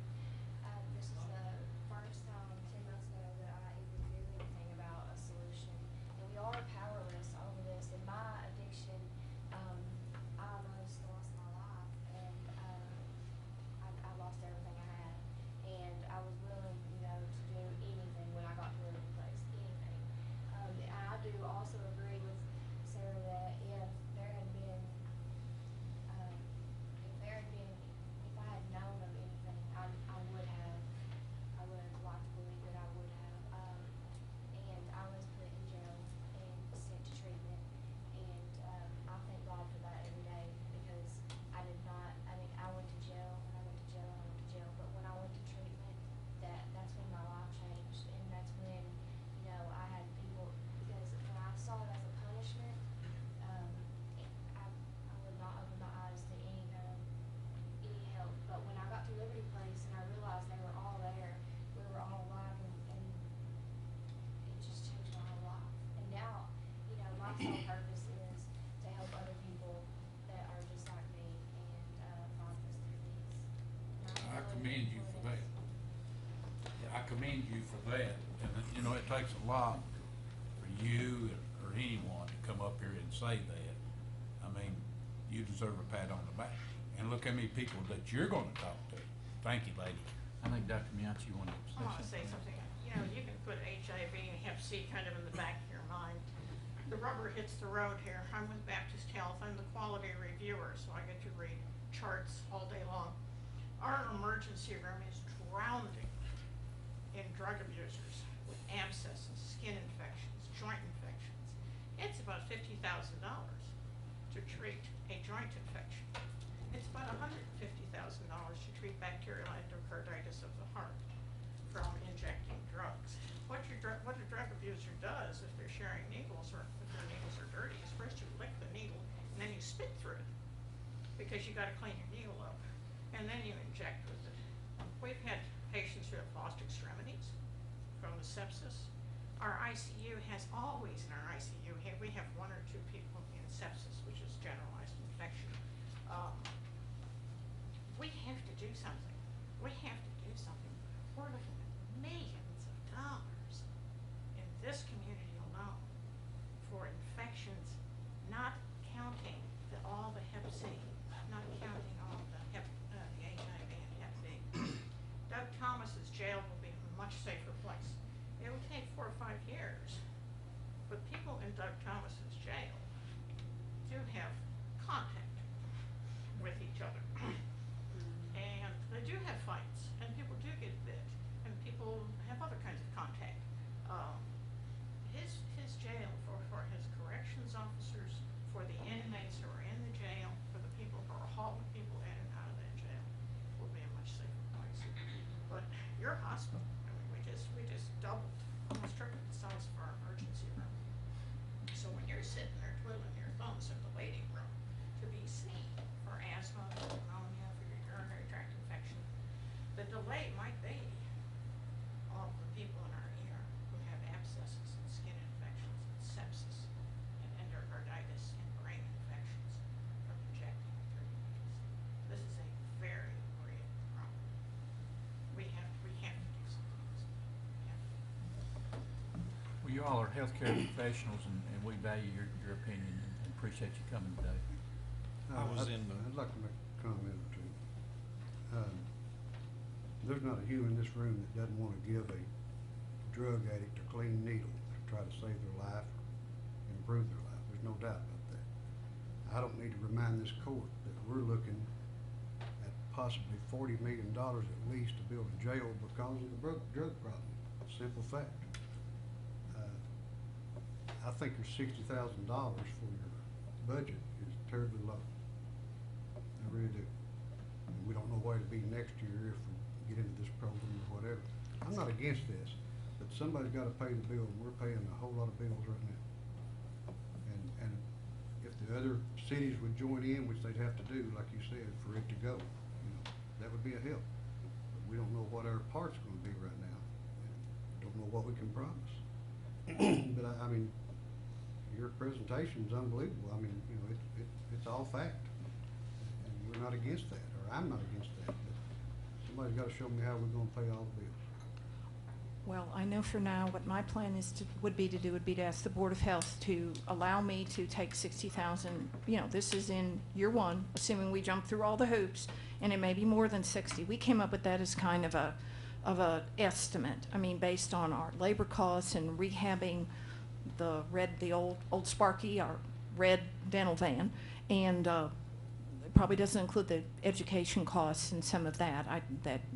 this is the first time 10 months ago that I even knew anything about a solution. And we are powerless over this. In my addiction, I almost lost my life, and, I lost everything I had. And I was willing, to do anything when I got to Liberty Place, anything. And I do also agree with Sarah that if there had been, if I had known of anything, I would have liked to believe that I would have. And I was put in jail and sent to treatment, and, I thank God for that every day, because I went to jail, and I went to jail, and I went to jail, but when I went to treatment, that's when my life changed, and that's when, I had people, because when I saw it as a punishment, I would not open my eyes to any help. But when I got to Liberty Place and I realized they were all there, we were all alive, and it just changed my whole life. And now, my sole purpose is to help other people that are just like me and find this through these.
I commend you for that. I commend you for that, and it takes a lot for you or anyone to come up here and say that. I mean, you deserve a pat on the back, and look how many people that you're gonna talk to. Thank you, lady.
I think Dr. Miachi wanted to say
I
something.
want to say something. You can put HIV and Hep C kind of in the back of your mind. The rubber hits the road here. I'm with Baptist Health. I'm the quality reviewer, so I get to read charts all day long. Our emergency room is drowning in drug abusers with abscesses, skin infections, joint infections. It's about $50,000 to treat a joint infection. It's about $150,000 to treat bacterial endocarditis of the heart from injecting drugs. What a drug abuser does if they're sharing needles, or if their needles are dirty, is first you lick the needle and then you spit through it, because you gotta clean your needle up, and then you inject with it. We've had patients who have lost extremities from the sepsis. Our ICU has always, in our ICU, we have 1 or 2 people in sepsis, which is generalized infection. We have to do something. We have to do something. We're looking at millions of dollars in this community alone for infections, not counting all the Hep C, not counting all the HIV and Hep B. Doug Thomas's jail will be a much safer place. It will take 4 or 5 years, but people in Doug Thomas's jail do have contact with each other. And they do have fights, and people do get bit, and people have other kinds of contact. His jail for his corrections officers, for the inmates who are in the jail, for the people who are hauling people in and out of that jail, will be a much safer place. But your hospital, we just doubled, almost tripled the size of our emergency room. So when you're sitting there twiddling your thumbs in the waiting room to be seen for asthma, for pneumonia, for your urinary tract infection, the delay might be all the people in our ER who have abscesses and skin infections and sepsis and endocarditis and brain infections from injecting through needles. This is a very real problem. We have to do something. We have to.
Well, you all are healthcare professionals, and we value your opinion and appreciate you coming today.
I'd like to make a comment or two. There's not a human in this room that doesn't want to give a drug addict a clean needle to try to save their life or improve their life. There's no doubt about that. I don't need to remind this court that we're looking at possibly $40 million at least to build a jail because of the drug problem. Simple fact. think your $60,000 for your budget is terribly low. I really do. And we don't know where it'll be next year if we get into this program or whatever. I'm not against this, but somebody's gotta pay the bill, and we're paying a whole lot of bills right now. And if the other cities would join in, which they'd have to do, like you said, for it to go, you know, that would be a help. But we don't know what our part's gonna be right now. And don't know what we can promise. But I mean, your presentation's unbelievable. I mean, you know, it's all fact. And we're not against that, or I'm not against that, but somebody's gotta show me how we're gonna pay all the bills.
Well, I know for now what my plan would be to ask the Board of Health to allow me to take 60,000, you know, this is in year one, assuming we jump through all the hoops, and it may be more than 60. We came up with that as kind of a estimate. I mean, based on our labor costs and rehabbing the old Sparky, our red dental van, and it probably doesn't include the education costs and some of that.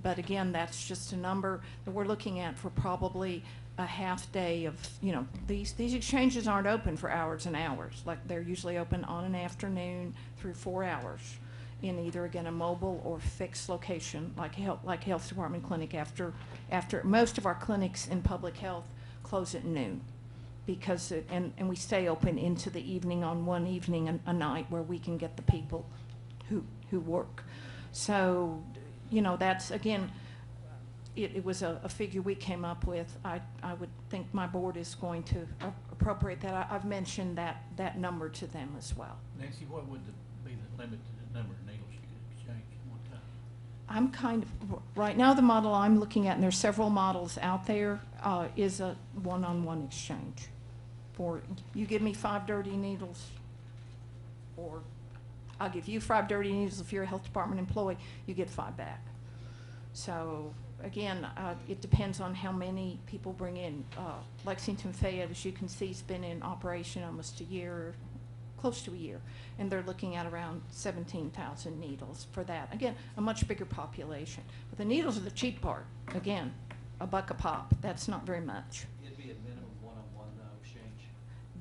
But again, that's just a number that we're looking at for probably a half day of, you know, these exchanges aren't open for hours and hours. Like, they're usually open on an afternoon through 4 hours in either, again, a mobile or fixed location, like health department clinic after most of our clinics in public health close at noon, because and we stay open into the evening on one evening a night where we can get the people who work. So, you know, that's, again, it was a figure we came up with. I would think my board is going to appropriate that. I've mentioned that number to them as well.
Nancy, what would be the limit to the number of needles you could exchange at one time?
I'm kind of, right now the model I'm looking at, and there's several models out there, is a one-on-one exchange. For, you give me 5 dirty needles, or I'll give you 5 dirty needles. If you're a health department employee, you get 5 back. So again, it depends on how many people bring in. Lexington Fayette, as you can see, has been in operation almost a year, close to a year, and they're looking at around 17,000 needles for that. Again, a much bigger population. But the needles are the cheap part. Again, $1 a pop. That's not very much.
It'd be a minimum one-on-one exchange.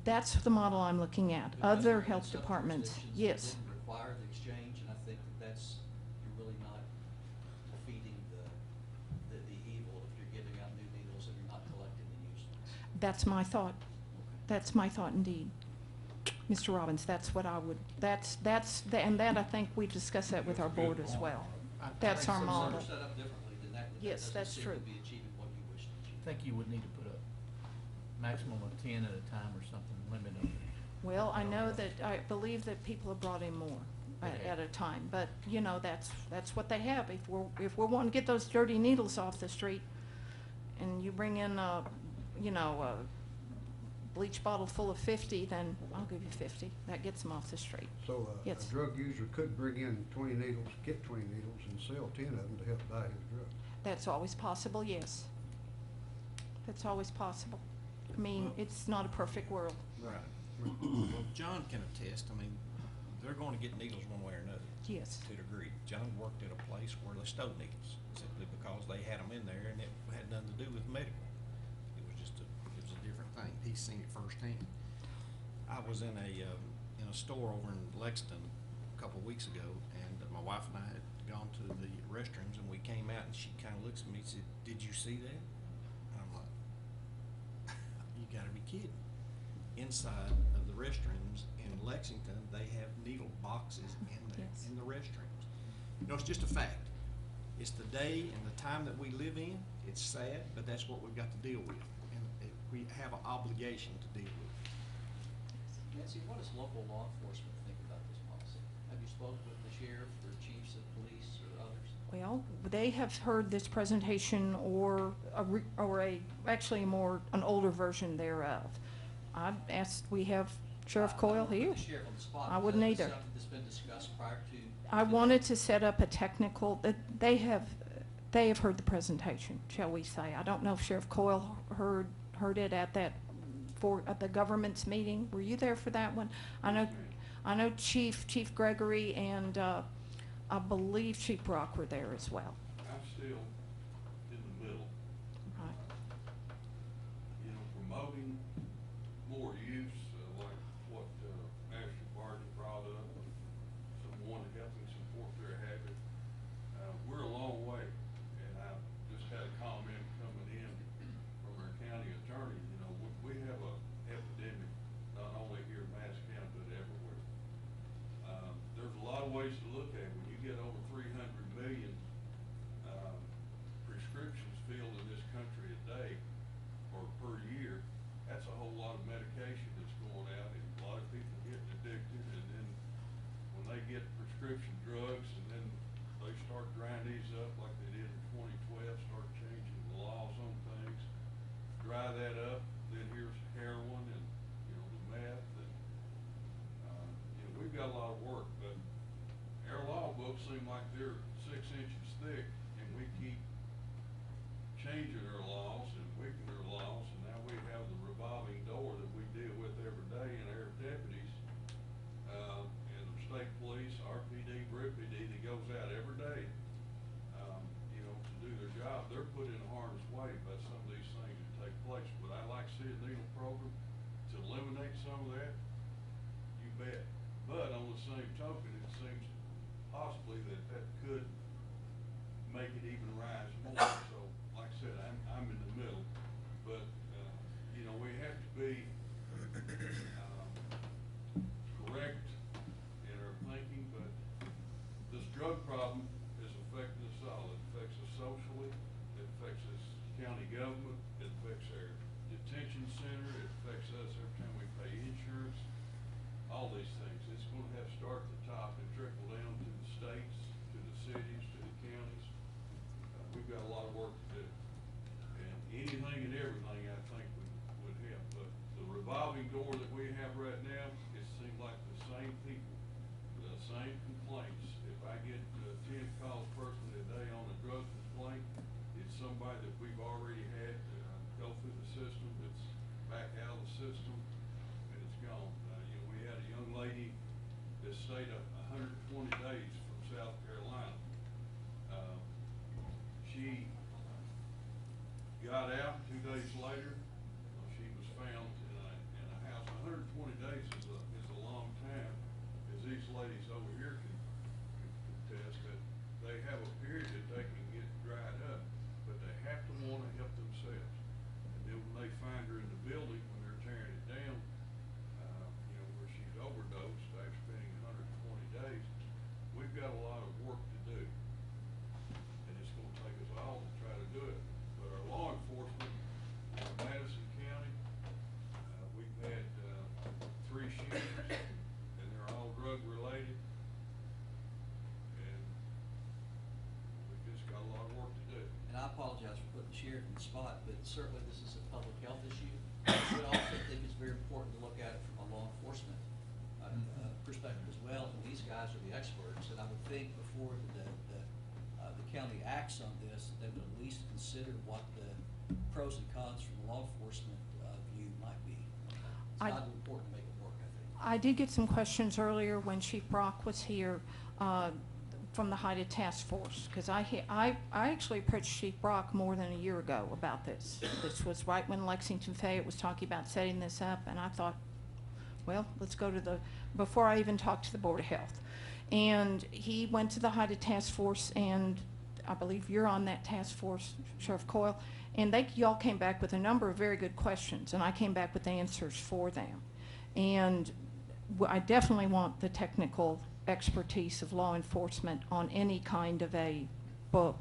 That's the model I'm looking at.
Because
Other
there are
health
some
departments,
jurisdictions that
yes.
didn't require the exchange, and I think that's, you're really not defeating the evil if you're giving out new needles and you're not collecting the used ones.
That's my thought. That's my thought indeed. Mr. Robbins, that's what I would, and that I think we discussed that with our board as well. That's our
Some
model.
are set up differently than that.
Yes, that's true.
That doesn't seem to be achieving what you wish to achieve.
I think you would need to put a maximum of 10 at a time or something, limit on it.
Well, I know that, I believe that people have brought in more at a time, but, you know, that's what they have. If we're wanting to get those dirty needles off the street, and you bring in a bleach bottle full of 50, then I'll give you 50. That gets them off the street.
So
Yes.
a drug user could bring in 20 needles, get 20 needles, and sell 10 of them to help buy his drug.
That's always possible, yes. That's always possible. I mean, it's not a perfect world.
Right. Well, John can attest, I mean, they're gonna get needles one way or another.
Yes.
To a degree. John worked at a place where they stole needles, simply because they had them in there and it had nothing to do with medical. It was just it was a different thing. He's seen it firsthand. I was in a store over in Lexington a couple of weeks ago, and my wife and I had gone to the restrooms, and we came out, and she kinda looks at me and said, "Did you see that?" And I'm like, you gotta be kidding. Inside of the restrooms in Lexington, they have needle boxes in the restrooms. You know, it's just a fact. It's the day and the time that we live in. It's sad, but that's what we've got to deal with, and we have an obligation to deal with.
Nancy, what does local law enforcement think about this policy? Have you spoken with the sheriff or chiefs of police or others?
Well, they have heard this presentation or actually an older version thereof. I've asked, we have Sheriff Coyle here.
The sheriff on the spot.
I wouldn't
Is that
either.
something that's been discussed prior to?
I wanted to set up a technical, they have heard the presentation, shall we say. I don't know if Sheriff Coyle heard it at the government's meeting. Were you there for that one? I know Chief Gregory and I believe Chief Brock were there as well.
I'm still in the middle.
Right.
You know, promoting more use
lot of medication that's going out, and a lot of people getting addicted, and then when they get prescription drugs, and then they start grinding these up like they did in 2012, start changing the laws on things, dry that up, then here's heroin and, you know, the meth, and, you know, we've got a lot of work, but our law books seem like they're 6 inches thick, and we keep changing our laws and weakening our laws, and now we have the revolving door that we deal with every day in our deputies, and the state police, RPD, BRPD, that goes out every day, you know, to do their job. They're put in harm's way by some of these things that take place. Would I like to see a needle program to eliminate some of that? You bet. But on the same token, it seems possibly that could make it even rise more. So, like I said, I'm in the middle, but, you know, we have to be, correct in our thinking, but this drug problem is affecting us all. It affects us socially, it affects us county government, it affects our detention center, it affects us every time we pay insurance, all these things. It's gonna have to start at the top and trickle down to the states, to the cities, to the counties. We've got a lot of work to do. And anything and everything, I think, would help. But the revolving door that we have right now, it seems like the same people, the same complaints. If I get 10 calls personally a day on a drug complaint, it's somebody that we've already had go through the system, that's back out of the system, and it's gone. You know, we had a young lady that stayed 120 days from South Carolina. She got out 2 days later. She was found in a house. 120 days is a long time, as these ladies over here can contest that they have a period that they can get dried up, but they have to want to help themselves. And then when they find her in the building, when they're tearing it down, you know, where she's overdosed after spending 120 days, we've got a lot of work to do. And it's gonna take us all to try to do it. But our law enforcement in Madison County, we've had 3 shootings, and they're all drug related. And we just got a lot of work to do.
And I apologize for putting the sheriff in the spot, but certainly this is a public health issue. But I also think it's very important to look at it from a law enforcement perspective as well. And these guys are the experts, and I would think before the county acts on this, they would at least consider what the pros and cons from the law enforcement view might be. It's not important to make it work, I think.
I did get some questions earlier when Chief Brock was here from the HIDTA task force, because I actually approached Chief Brock more than a year ago about this. This was right when Lexington Fayette was talking about setting this up, and I thought, well, let's go to before I even talked to the Board of Health. And he went to the HIDTA task force, and I believe you're on that task force, Sheriff Coyle, and y'all came back with a number of very good questions, and I came back with answers for them. And I definitely want the technical expertise of law enforcement on any kind of a book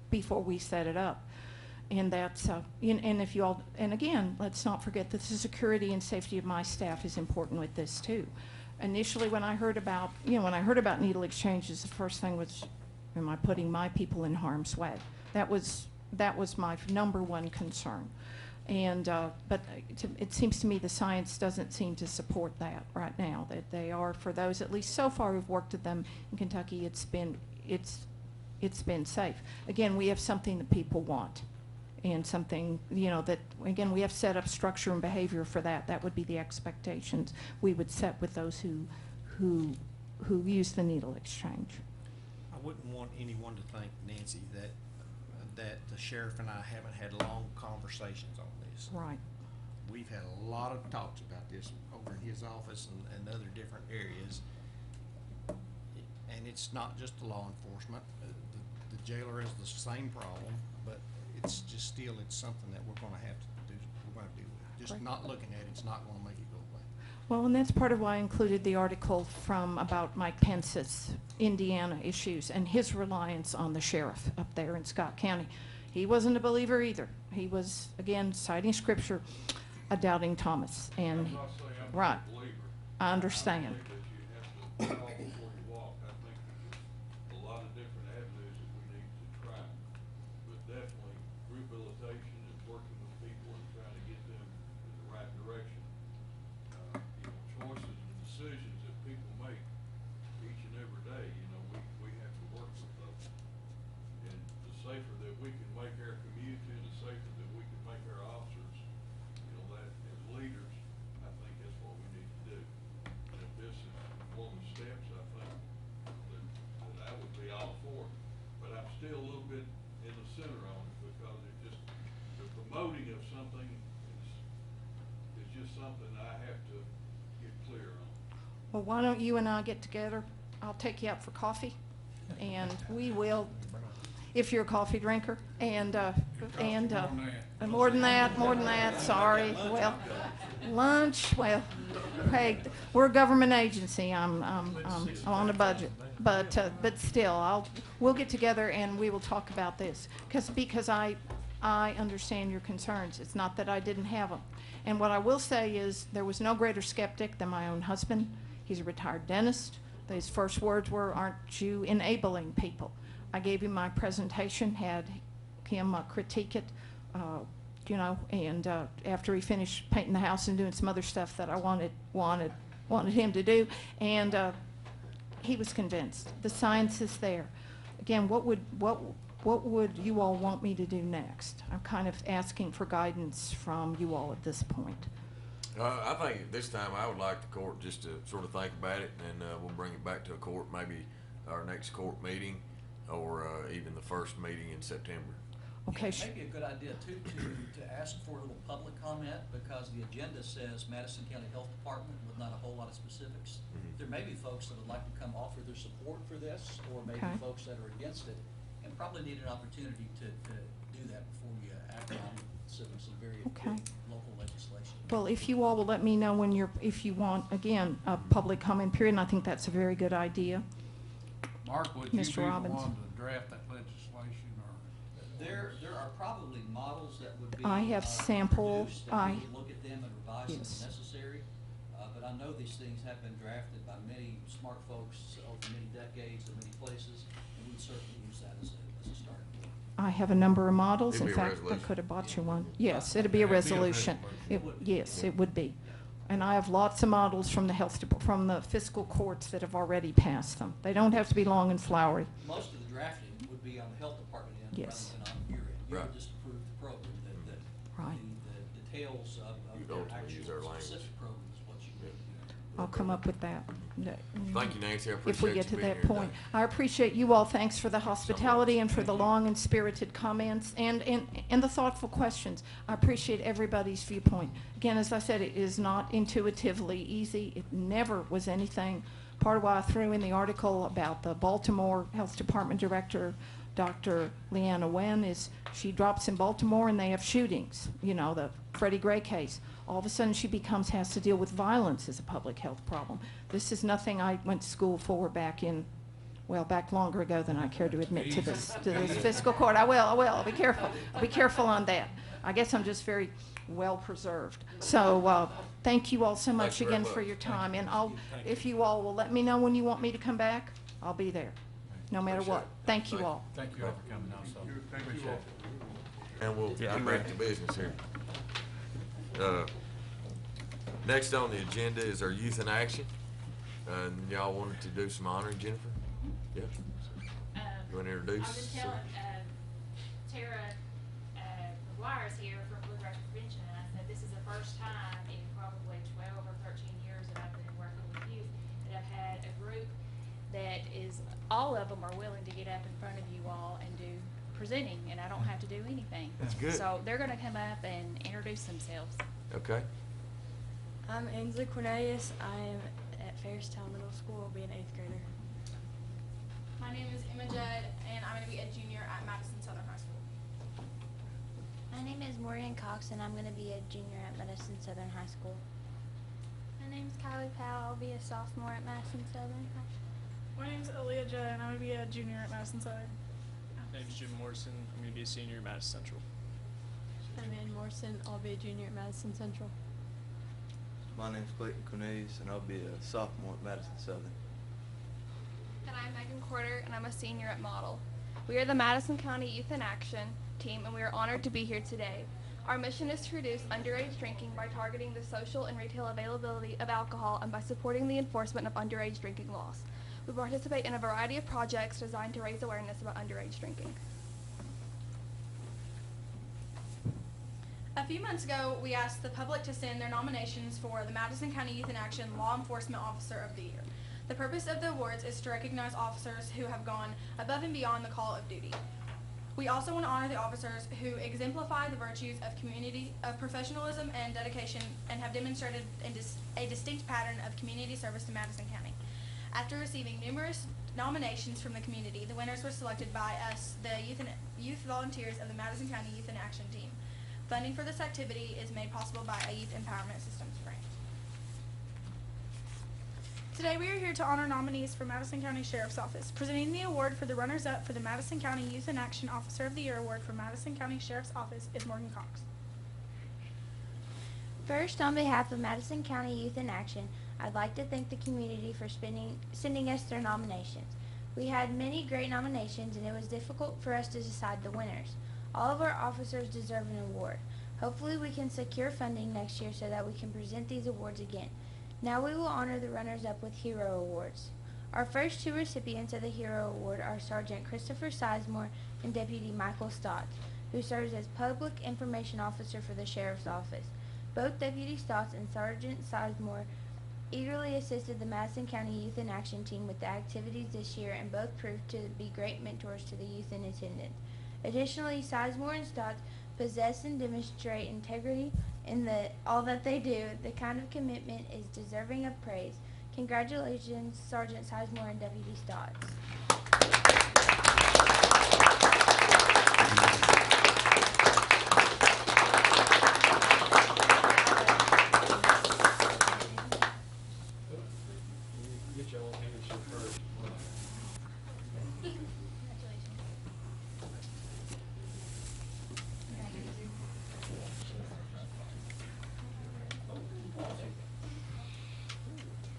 before we set it up. And that's, and if you all, and again, let's not forget that the security and safety of my staff is important with this too. Initially, when I heard about, when I heard about needle exchanges, the first thing was, am I putting my people in harm's way? That was my #1 concern. And, but it seems to me the science doesn't seem to support that right now, that they are, for those at least so far who've worked at them in Kentucky, it's been safe. Again, we have something that people want, and something, that, again, we have set up structure and behavior for that. That would be the expectations we would set with those who use the needle exchange.
I wouldn't want anyone to think, Nancy, that the sheriff and I haven't had long conversations on this.
Right.
We've had a lot of talks about this over in his office and other different areas. And it's not just the law enforcement. The jailer has the same problem, but it's just still, it's something that we're gonna have to do, we're gonna deal with. Just not looking at it's not gonna make it go away.
Well, and that's part of why I included the article about Mike Pence's Indiana issues and his reliance on the sheriff up there in Scott County. He wasn't a believer either. He was, again, citing scripture. a doubting Thomas, and,
I'm not saying I'm
right,
a believer.
I understand.
I think that you have to crawl before you walk. I think that there's a lot of different avenues that we need to try. But definitely rehabilitation and working with people and trying to get them in the right direction. Choices and decisions that people make each and every day, we have to work with those. And the safer that we can make our community, the safer that we can make our officers, that as leaders, I think that's what we need to do. And if this is one of the steps, I think that I would be all for it. But I'm still a little bit in the center on it because the promoting of something is just something I have to get clear on.
Well, why don't you and I get together? I'll take you out for coffee, and we will, if you're a coffee drinker, and more than that, sorry. Well, lunch, well, hey, we're a government agency. I'm on a budget, but still, we'll get together and we will talk about this, because I understand your concerns. It's not that I didn't have them. And what I will say is there was no greater skeptic than my own husband. He's a retired dentist. His first words were, "Aren't you enabling people?" I gave him my presentation, had him critique it, and after he finished painting the house and doing some other stuff that I wanted him to do, and he was convinced. The science is there. Again, what would you all want me to do next? I'm kind of asking for guidance from you all at this point.
I think at this time I would like the court just to sort of think about it, and we'll bring it back to a court, maybe our next court meeting, or even the first meeting in September.
Okay.
Yeah, maybe a good idea too to ask for a little public comment, because the agenda says Madison County Health Department with not a whole lot of specifics. There may be folks that would like to come offer their support for this, or maybe folks that are against it, and probably need an opportunity to do that before you act on some very important local legislation.
Well, if you all will let me know if you want, again, a public comment period, and I think that's a very good idea.
Mark, would you be the
Robbins.
one to draft that legislation, or?
There are probably models that would be
I have sample.
produced that we would look at them and revise them as necessary. But I know these things have been drafted by many smart folks over many decades in many places, and we'd certainly use that as a starting point.
I have a number of models.
It'd
In
be a
fact, I
resolution.
could have bought you one. Yes, it'd be a resolution. Yes, it would be. And I have lots of models from the from the fiscal courts that have already passed them. They don't have to be long and flowery.
Most of the drafting would be on the health department end
Yes.
rather than on your end. You
Right.
would just approve the program.
Right.
The details of
You'd
their
ultimately use our
actual
language.
specific program is what you would do.
I'll come up with that.
Thank you, Nancy. I appreciate
If we
you
get to
being
that
here
point.
today.
I appreciate you all. Thanks for the hospitality and for the long and spirited comments and the thoughtful questions. I appreciate everybody's viewpoint. Again, as I said, it is not intuitively easy. It never was anything. Part of why I threw in the article about the Baltimore Health Department Director, Dr. Leanna Wen, is she drops in Baltimore and they have shootings, the Freddie Gray case. All of a sudden she has to deal with violence as a public health problem. This is nothing I went to school for back longer ago than I care to admit to this fiscal court. I'll be careful. I'll be careful on that. I guess I'm just very well preserved. So thank you all so much
Thank you very
again for
much.
your time. And if you all will let me know when you want me to come back, I'll be there, no matter
Appreciate
what.
it.
Thank you all.
Thank you all for coming also. Appreciate it.
And we'll get back to business here. Next on the agenda is our Youth in Action. And y'all wanted to do some honoring, Jennifer? Yeah. You want to introduce?
I was telling Tara McGuire's here from Blue Ridge Prevention, and I said this is the first time in probably 12 or 13 years that I've been working with youth that I've had a group that is, all of them are willing to get up in front of you all and do presenting, and I don't have to do anything.
That's good.
So they're going to come up and introduce themselves.
Okay.
I'm Ainsley Cornelius. I am at Fairstown Middle School. I'll be an 8th grader.
My name is Emma Judd, and I'm going to be a junior at Madison Southern High School.
My name is Morgan Cox, and I'm going to be a junior at Madison Southern High School.
My name is Kylie Powell. I'll be a sophomore at Madison Southern High School.
My name is Aaliyah Judd, and I'm going to be a junior at Madison Southern.
My name is Jim Morrison. I'm going to be a senior at Madison Central.
I'm Ann Morrison. I'll be a junior at Madison Central.
My name's Clayton Cornelius, and I'll be a sophomore at Madison Southern.
And I'm Megan Corder, and I'm a senior at Model. We are the Madison County Youth in Action team, and we are honored to be here today. Our mission is to reduce underage drinking by targeting the social and retail availability of alcohol and by supporting the enforcement of underage drinking laws. We participate in a variety of projects designed to raise awareness about underage drinking.
A few months ago, we asked the public to send their nominations for the Madison County Youth in Action Law Enforcement Officer of the Year. The purpose of the awards is to recognize officers who have gone above and beyond the call of duty. We also want to honor the officers who exemplify the virtues of professionalism and dedication and have demonstrated a distinct pattern of community service to Madison County. After receiving numerous nominations from the community, the winners were selected by us, the youth volunteers of the Madison County Youth in Action team. Funding for this activity is made possible by a Youth Empowerment Systems grant. Today we are here to honor nominees for Madison County Sheriff's Office. Presenting the award for the runners-up for the Madison County Youth in Action Officer of the Year award for Madison County Sheriff's Office is Morgan Cox.
First, on behalf of Madison County Youth in Action, I'd like to thank the community for sending us their nominations. We had many great nominations, and it was difficult for us to decide the winners. All of our officers deserve an award. Hopefully we can secure funding next year so that we can present these awards again. Now we will honor the runners-up with Hero Awards. Our first two recipients of the Hero Award are Sergeant Christopher Sizemore and Deputy Michael Stotts, who serves as Public Information Officer for the Sheriff's Office. Both Deputy Stotts and Sergeant Sizemore eagerly assisted the Madison County Youth in Action team with the activities this year, and both proved to be great mentors to the youth in attendance. Additionally, Sizemore and Stotts possess and demonstrate integrity in all that they do. The kind of commitment is deserving of praise. Congratulations, Sergeant Sizemore and Deputy Stotts.
Get y'all handshake first.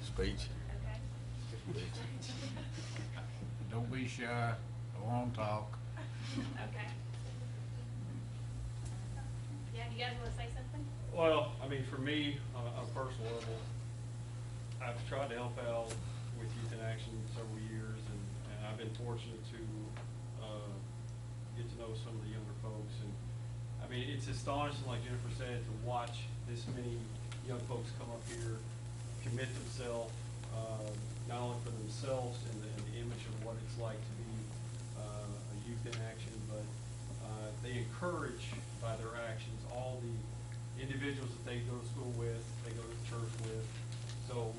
Speech.
Don't be shy, go on, talk.
Okay. Yeah, do you guys want to say something?
Well, I mean, for me, on a personal level, I've tried to help out with Youth in Action several years, and I've been fortunate to get to know some of the younger folks. And I mean, it's astonishing, like Jennifer said, to watch this many young folks come up here, commit themselves, not only for themselves and the image of what it's like to be a youth in action, but they encourage by their actions all the individuals that they go to school with, they go to church with. So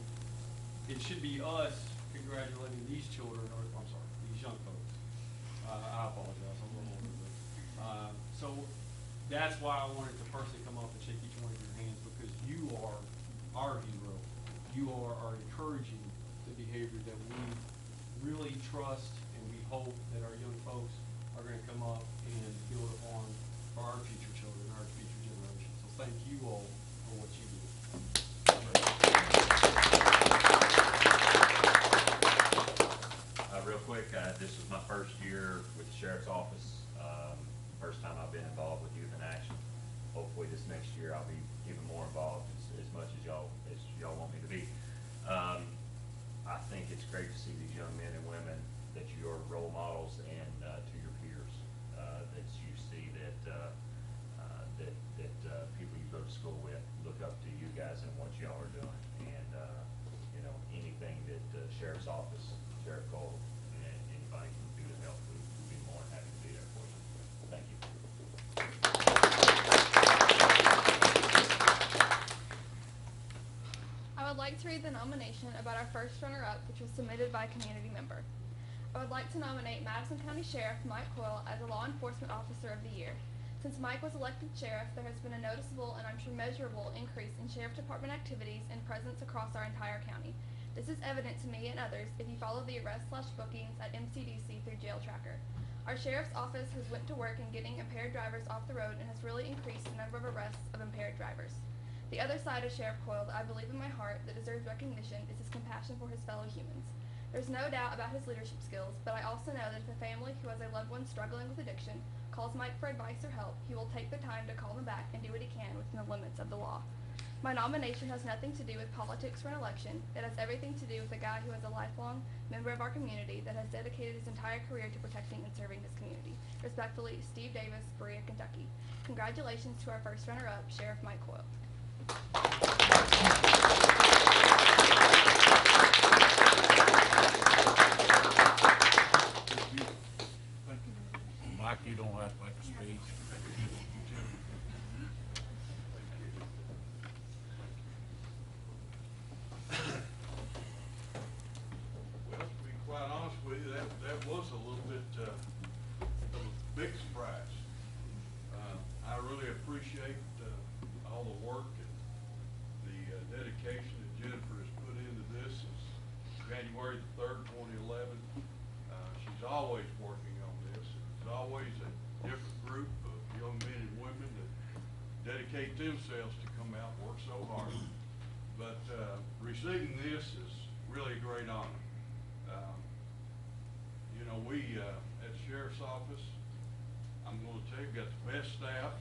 it should be us congratulating these children, or I'm sorry, these young folks. I apologize, I'm a little older, but so that's why I wanted to personally come up and shake each one of your hands, because you are our hero. You are encouraging the behavior that we really trust, and we hope that our young folks are going to come up and build upon for our future children, our future generations. So thank you all for what you do.
Real quick, this was my first year with the Sheriff's Office. First time I've been involved with Youth in Action. Hopefully this next year I'll be even more involved as much as y'all want me to be. I think it's great to see these young men and women that you are role models, and to your peers, that you see that people you go to school with look up to you guys and what y'all are doing. And you know, anything that Sheriff's Office, Sheriff Cole, and anybody can do to help, we'd be more than happy to be there for you. Thank you.
I would like to read the nomination about our first runner-up, which was submitted by a community member. I would like to nominate Madison County Sheriff Mike Coyle as the Law Enforcement Officer of the Year. Since Mike was elected sheriff, there has been a noticeable and I'm sure measurable increase in Sheriff Department activities and presence across our entire county. This is evident to me and others if you follow the arrests/bookings at MCDC through Jail Tracker. Our sheriff's office has went to work in getting impaired drivers off the road and has really increased the number of arrests of impaired drivers. The other side of Sheriff Coyle that I believe in my heart that deserves recognition is his compassion for his fellow humans. There's no doubt about his leadership skills, but I also know that if a family who has a loved one struggling with addiction calls Mike for advice or help, he will take the time to call them back and do what he can within the limits of the law. My nomination has nothing to do with politics for an election. It has everything to do with a guy who is a lifelong member of our community that has dedicated his entire career to protecting and serving this community. Respectfully, Steve Davis, Berea, Kentucky. Congratulations to our first runner-up, Sheriff Mike Coyle.
Mike, you don't have to make a speech.
Well, to be quite honest with you, that was a little bit of a big surprise. I really appreciate all the work and the dedication that Jennifer has put into this since January the 3rd, 2011. She's always working on this. It's always a different group of young men and women that dedicate themselves to come out and work so hard. But receiving this is really a great honor. You know, we at the Sheriff's Office, I'm going to tell you, we've got the best staff,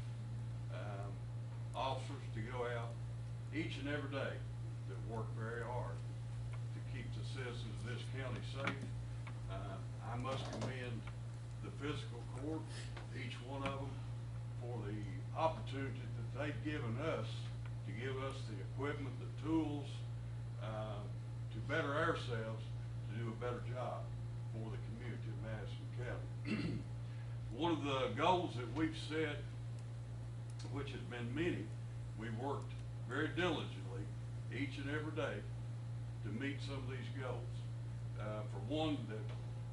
officers to go out each and every day that work very hard to keep the citizens of this county safe. I must commend the Fiscal Court, each one of them, for the opportunity that they've given us to give us the equipment, the tools, to better ourselves, to do a better job for the community of Madison County. One of the goals that we've set, which has been many, we've worked very diligently each and every day to meet some of these goals. For one, that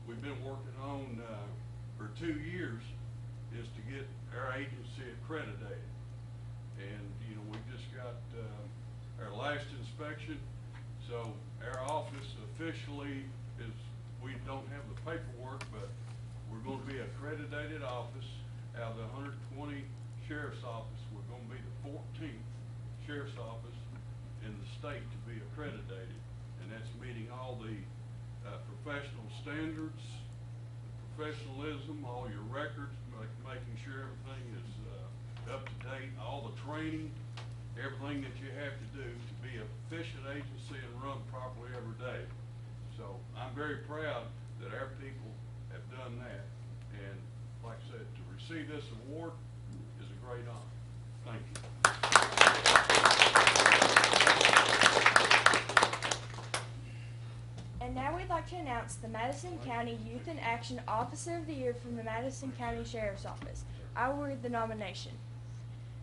we've been working on for 2 years is to get our agency accredited. And, you know, we just got our last inspection, so our office officially is, we don't have the paperwork, but we're going to be an accredited office. Out of the 120 sheriff's office, we're going to be the 14th sheriff's office in the state to be accredited, and that's meeting all the professional standards, the professionalism, all your records, making sure everything is up to date, all the training, everything that you have to do to be an efficient agency and run properly every day. So I'm very proud that our people have done that, and like I said, to receive this award is a great honor. Thank you.
And now we'd like to announce the Madison County Youth in Action Officer of the Year from the Madison County Sheriff's Office. I will read the nomination.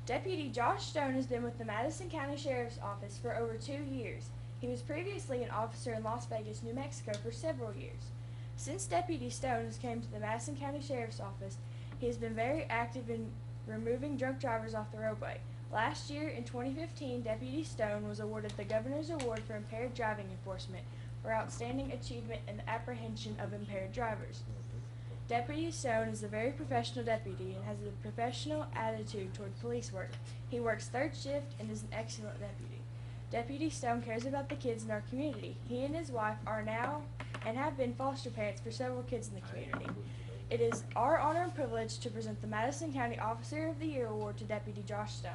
Deputy Josh Stone has been with the Madison County Sheriff's Office for over 2 years. He was previously an officer in Las Vegas, New Mexico for several years. Since Deputy Stone has came to the Madison County Sheriff's Office, he has been very active in removing drunk drivers off the roadway. Last year, in 2015, Deputy Stone was awarded the Governor's Award for Impaired Driving Enforcement for outstanding achievement in the apprehension of impaired drivers. Deputy Stone is a very professional deputy and has a professional attitude toward police work. He works third shift and is an excellent deputy. Deputy Stone cares about the kids in our community. He and his wife are now and have been foster parents for several kids in the community. It is our honor and privilege to present the Madison County Officer of the Year Award to Deputy Josh Stone.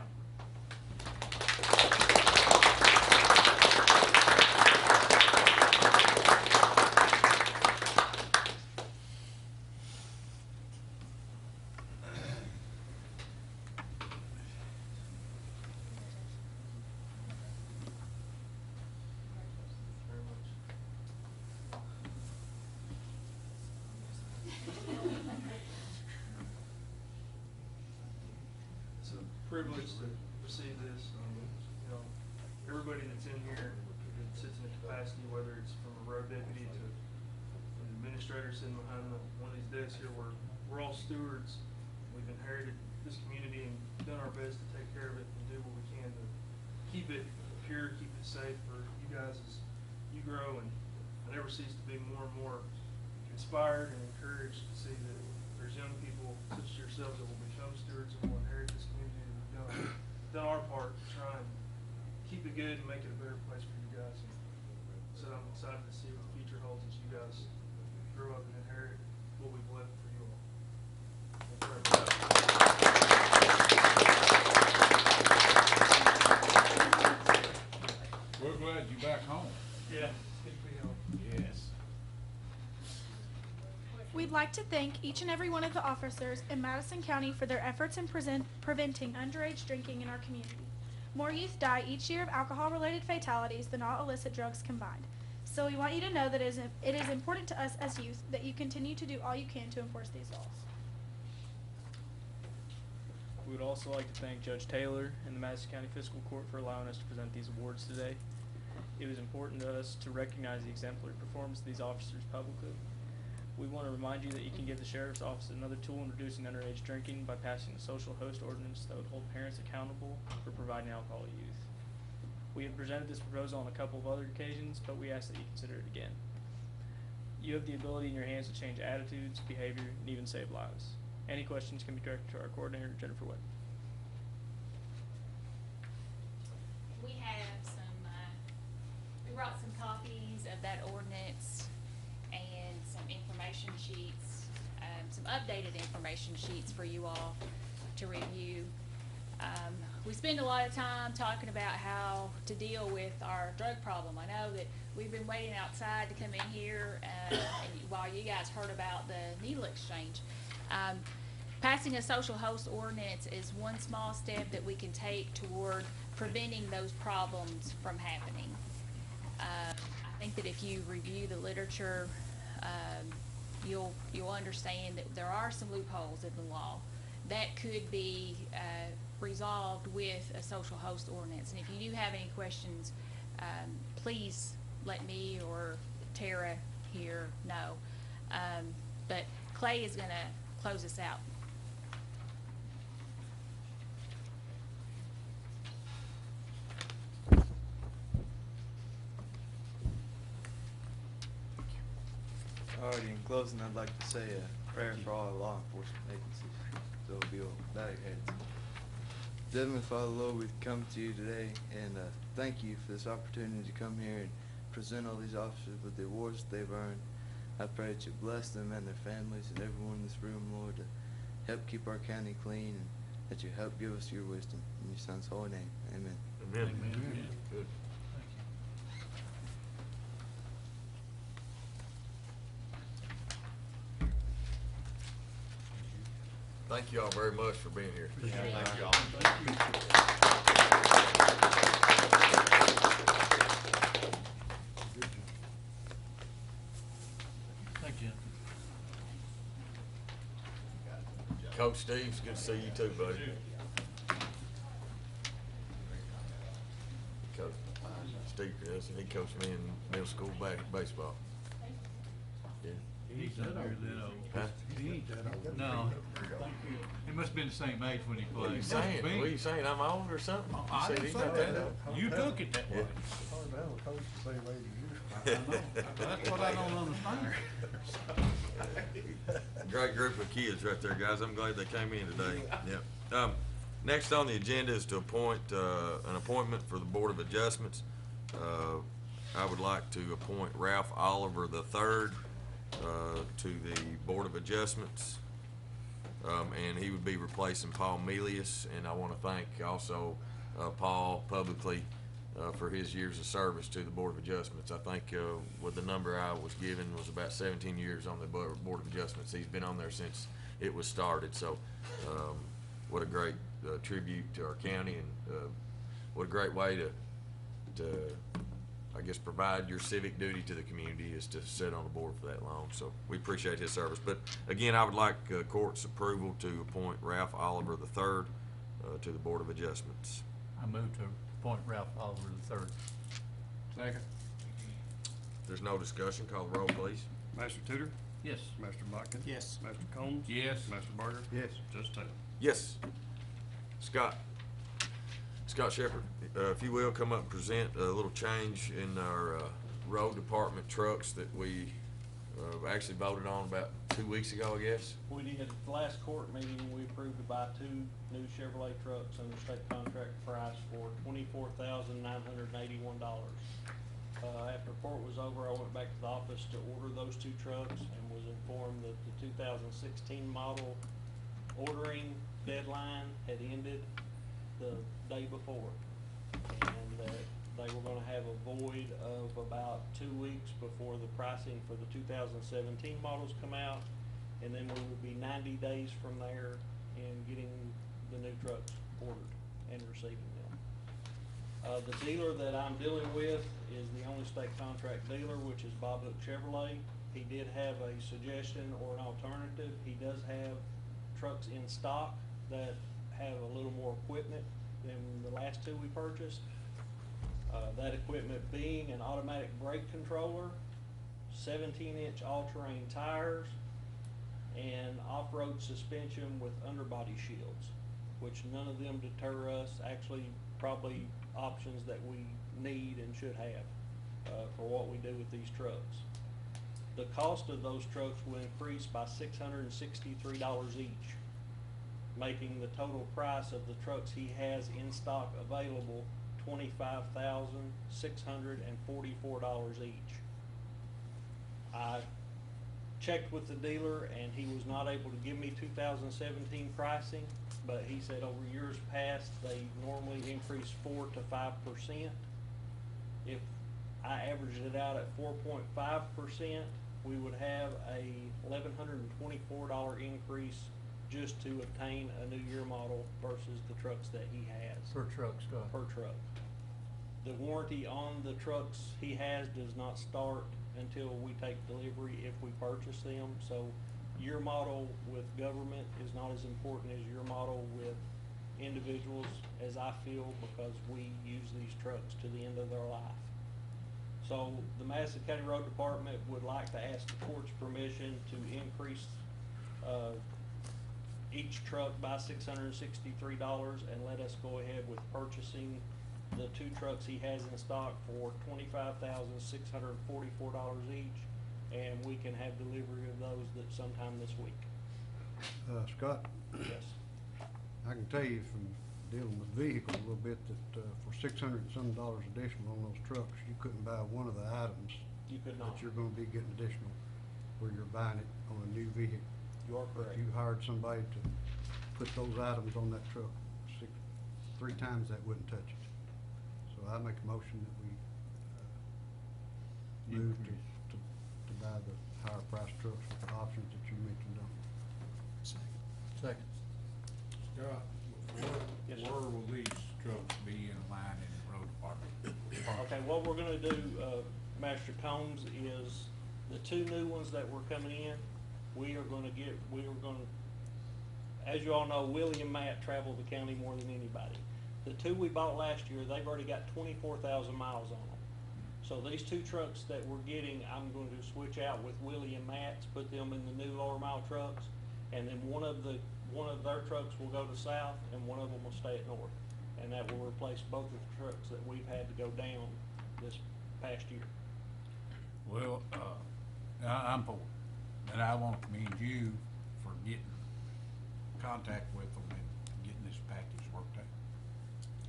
It's a privilege to receive this. You know, everybody that's in here that sits in a capacity, whether it's from a road deputy to an administrator sitting behind one of these desks here, we're all stewards. We've inherited this community and done our best to take care of it and do what we can to keep it pure, keep it safe for you guys as you grow. And I never cease to be more and more inspired and encouraged to see that there's young people such as yourselves that will become stewards and will inherit this community, and we've done our part to try and keep it good and make it a better place for you guys. And so I'm excited to see what the future holds as you guys grow up and inherit what we've left for you all.
We're glad you're back home.
Yeah, it's good to be home.
Yes.
We'd like to thank each and every one of the officers in Madison County for their efforts in preventing underage drinking in our community. More youth die each year of alcohol-related fatalities than all illicit drugs combined. So we want you to know that it is important to us as youth that you continue to do all you can to enforce these laws.
We would also like to thank Judge Taylor and the Madison County Fiscal Court for allowing us to present these awards today. It was important to us to recognize the exemplary performance of these officers publicly. We want to remind you that you can give the Sheriff's Office another tool in reducing underage drinking by passing a social host ordinance that would hold parents accountable for providing alcohol to youth. We have presented this proposal on a couple of other occasions, but we ask that you consider it again. You have the ability in your hands to change attitudes, behavior, and even save lives. Any questions can be directed to our coordinator, Jennifer Webb.
We have we brought some copies of that ordinance and some information sheets, some updated information sheets for you all to review. We spend a lot of time talking about how to deal with our drug problem. I know that we've been waiting outside to come in here and while you guys heard about the needle exchange. Passing a social host ordinance is one small step that we can take toward preventing those problems from happening. I think that if you review the literature, you'll understand that there are some loopholes in the law that could be resolved with a social host ordinance. And if you do have any questions, please let me or Tara here know. But Clay is going to close us out.
Alrighty, in closing, I'd like to say a prayer for all law enforcement agencies, so it'll be all bow your heads. Heavenly Father, Lord, we've come to you today, and thank you for this opportunity to come here and present all these officers with the awards that they've earned. I pray that you bless them and their families and everyone in this room, Lord, to help keep our county clean, and that you help give us your wisdom. In your Son's holy name, amen.
Amen.
Amen.
Good. Thank you all very much for being here.
Yeah, thank you all.
Thank you.
Coach Steve, it's good to see you too, buddy. Coach Steve, he coached me in middle school baseball. Yeah.
He ain't that old.
Huh?
He ain't that old. No. He must have been the same age when he played.
What are you saying? What are you saying? I'm old or something? You
I
said
didn't
he's
say
not
that.
old.
You took it that way.
Hard to have a coach the same age
I know. That's what I don't understand.
Great group of kids right there, guys. I'm glad they came in today. Yep. Next on the agenda is to appoint an appointment for the Board of Adjustments. I would like to appoint Ralph Oliver III to the Board of Adjustments, and he would be replacing Paul Melius. And I want to thank also Paul publicly for his years of service to the Board of Adjustments. I think with the number I was given was about 17 years on the Board of Adjustments. He's been on there since it was started. So what a great tribute to our county, and what a great way to I guess provide your civic duty to the community is to sit on the board for that long. So we appreciate his service. But again, I would like court's approval to appoint Ralph Oliver III to the Board of Adjustments.
I move to appoint Ralph Oliver III.
Second.
If there's no discussion, call the roll, please.
Master Tudor?
Yes.
Master Botkin?
Yes.
Master Combs?
Yes.
Master Barger?
Yes.
Judge Taylor?
Yes. Scott Shepherd, if you will, come up and present a little change in our road department trucks that we actually voted on about 2 weeks ago, I guess.
We did, at the last court meeting, we approved to buy 2 new Chevrolet trucks under state contract price for $24,981. After court was over, I went back to the office to order those 2 trucks and was informed that the 2016 model ordering deadline had ended the day before, and that they were gonna have a void of about 2 weeks before the pricing for the 2017 models come out, and then we would be 90 days from there in getting the new trucks ordered and receiving them. The dealer that I'm dealing with is the only state contract dealer, which is Bob Hook Chevrolet. He did have a suggestion or an alternative. He does have trucks in stock that have a little more equipment than the last 2 we purchased. That equipment being an automatic brake controller, 17-inch all-terrain tires, and off-road suspension with underbody shields, which none of them deter us. Actually, probably options that we need and should have for what we do with these trucks. The cost of those trucks will increase by $663 each, making the total price of the trucks he has in stock available $25,644 each. I checked with the dealer and he was not able to give me 2017 pricing, but he said over years past they normally increase 4 to 5%. If I averaged it out at 4.5%, we would have a $1,124 increase just to obtain a new year model versus the trucks that he has.
Per truck, Scott?
Per truck. The warranty on the trucks he has does not start until we take delivery if we purchase them. So year model with government is not as important as year model with individuals, as I feel, because we use these trucks to the end of their life. So the Madison County Road Department would like to ask the court's permission to increase each truck by $663 and let us go ahead with purchasing the 2 trucks he has in stock for $25,644 each, and we can have delivery of those sometime this week.
Scott?
Yes.
I can tell you from dealing with vehicles a little bit that for $600 and some additional on those trucks, you couldn't buy one of the items.
You could not.
That you're gonna be getting additional where you're buying it on a new vehicle.
You are correct.
If you hired somebody to put those items on that truck 3 times, that wouldn't touch it. So I make a motion that we move to buy the higher price trucks with the options that you mentioned on.
Second.
Scott,
Yes, sir.
where will these trucks be in line in the road department?
Okay, what we're gonna do, Master Combs, is the 2 new ones that were coming in, as you all know, Willie and Matt travel the county more than anybody. The 2 we bought last year, they've already got 24,000 miles on them. So these 2 trucks that we're getting, I'm going to switch out with Willie and Matt to put them in the new lower mile trucks, and then one of their trucks will go to south and one of them will stay at north, and that will replace both of the trucks that we've had to go down this past year.
Well, I'm for it, and I want to commend you for getting contact with them and getting this package worked out.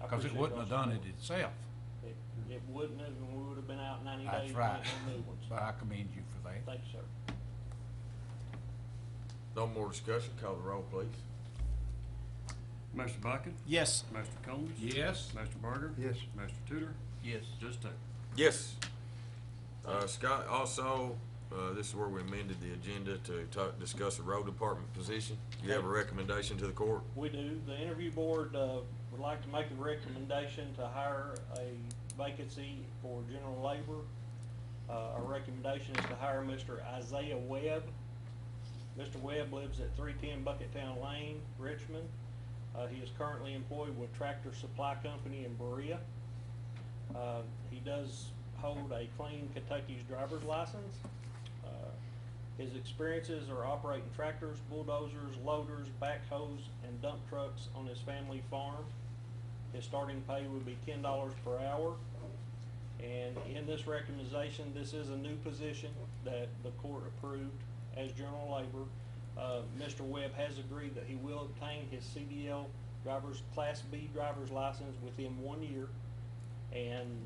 Because it wouldn't have done it itself.
It wouldn't have, and we would have been out 90 days.
That's right.
on new ones.
But I commend you for that.
Thank you, sir.
No more discussion, call the roll, please.
Mr. Bucket?
Yes.
Mr. Combs?
Yes.
Mr. Berger?
Yes.
Mr. Tudor?
Yes.
Judge Taylor?
Yes. Scott, also, this is where we amended the agenda to discuss a road department position. You have a recommendation to the court?
We do. The interview board would like to make a recommendation to hire a vacancy for general labor. Our recommendation is to hire Mr. Isaiah Webb. Mr. Webb lives at 310 Buckettown Lane, Richmond. He is currently employed with Tractor Supply Company in Berea. He does hold a clean Kentucky's driver's license. His experiences are operating tractors, bulldozers, loaders, backhoes, and dump trucks on his family farm. His starting pay would be $10 per hour, and
And in this recommendation, this is a new position that the court approved as general labor. Mr. Webb has agreed that he will obtain his CDL Class B driver's license within 1 year. And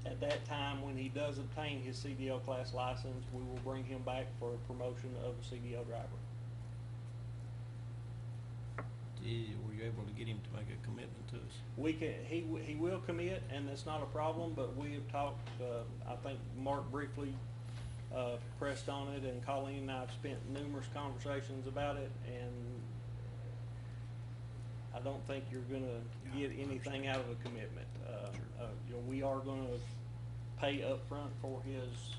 at that time, when he does obtain his CDL class license, we will bring him back for a promotion of a CDL driver.
Were you able to get him to make a commitment to us?
We can, he will commit, and that's not a problem, but we have talked, I think Mark briefly pressed on it, and Colleen and I have spent numerous conversations about it, and I don't think you're gonna get anything out of a commitment. You know, we are gonna pay up front for his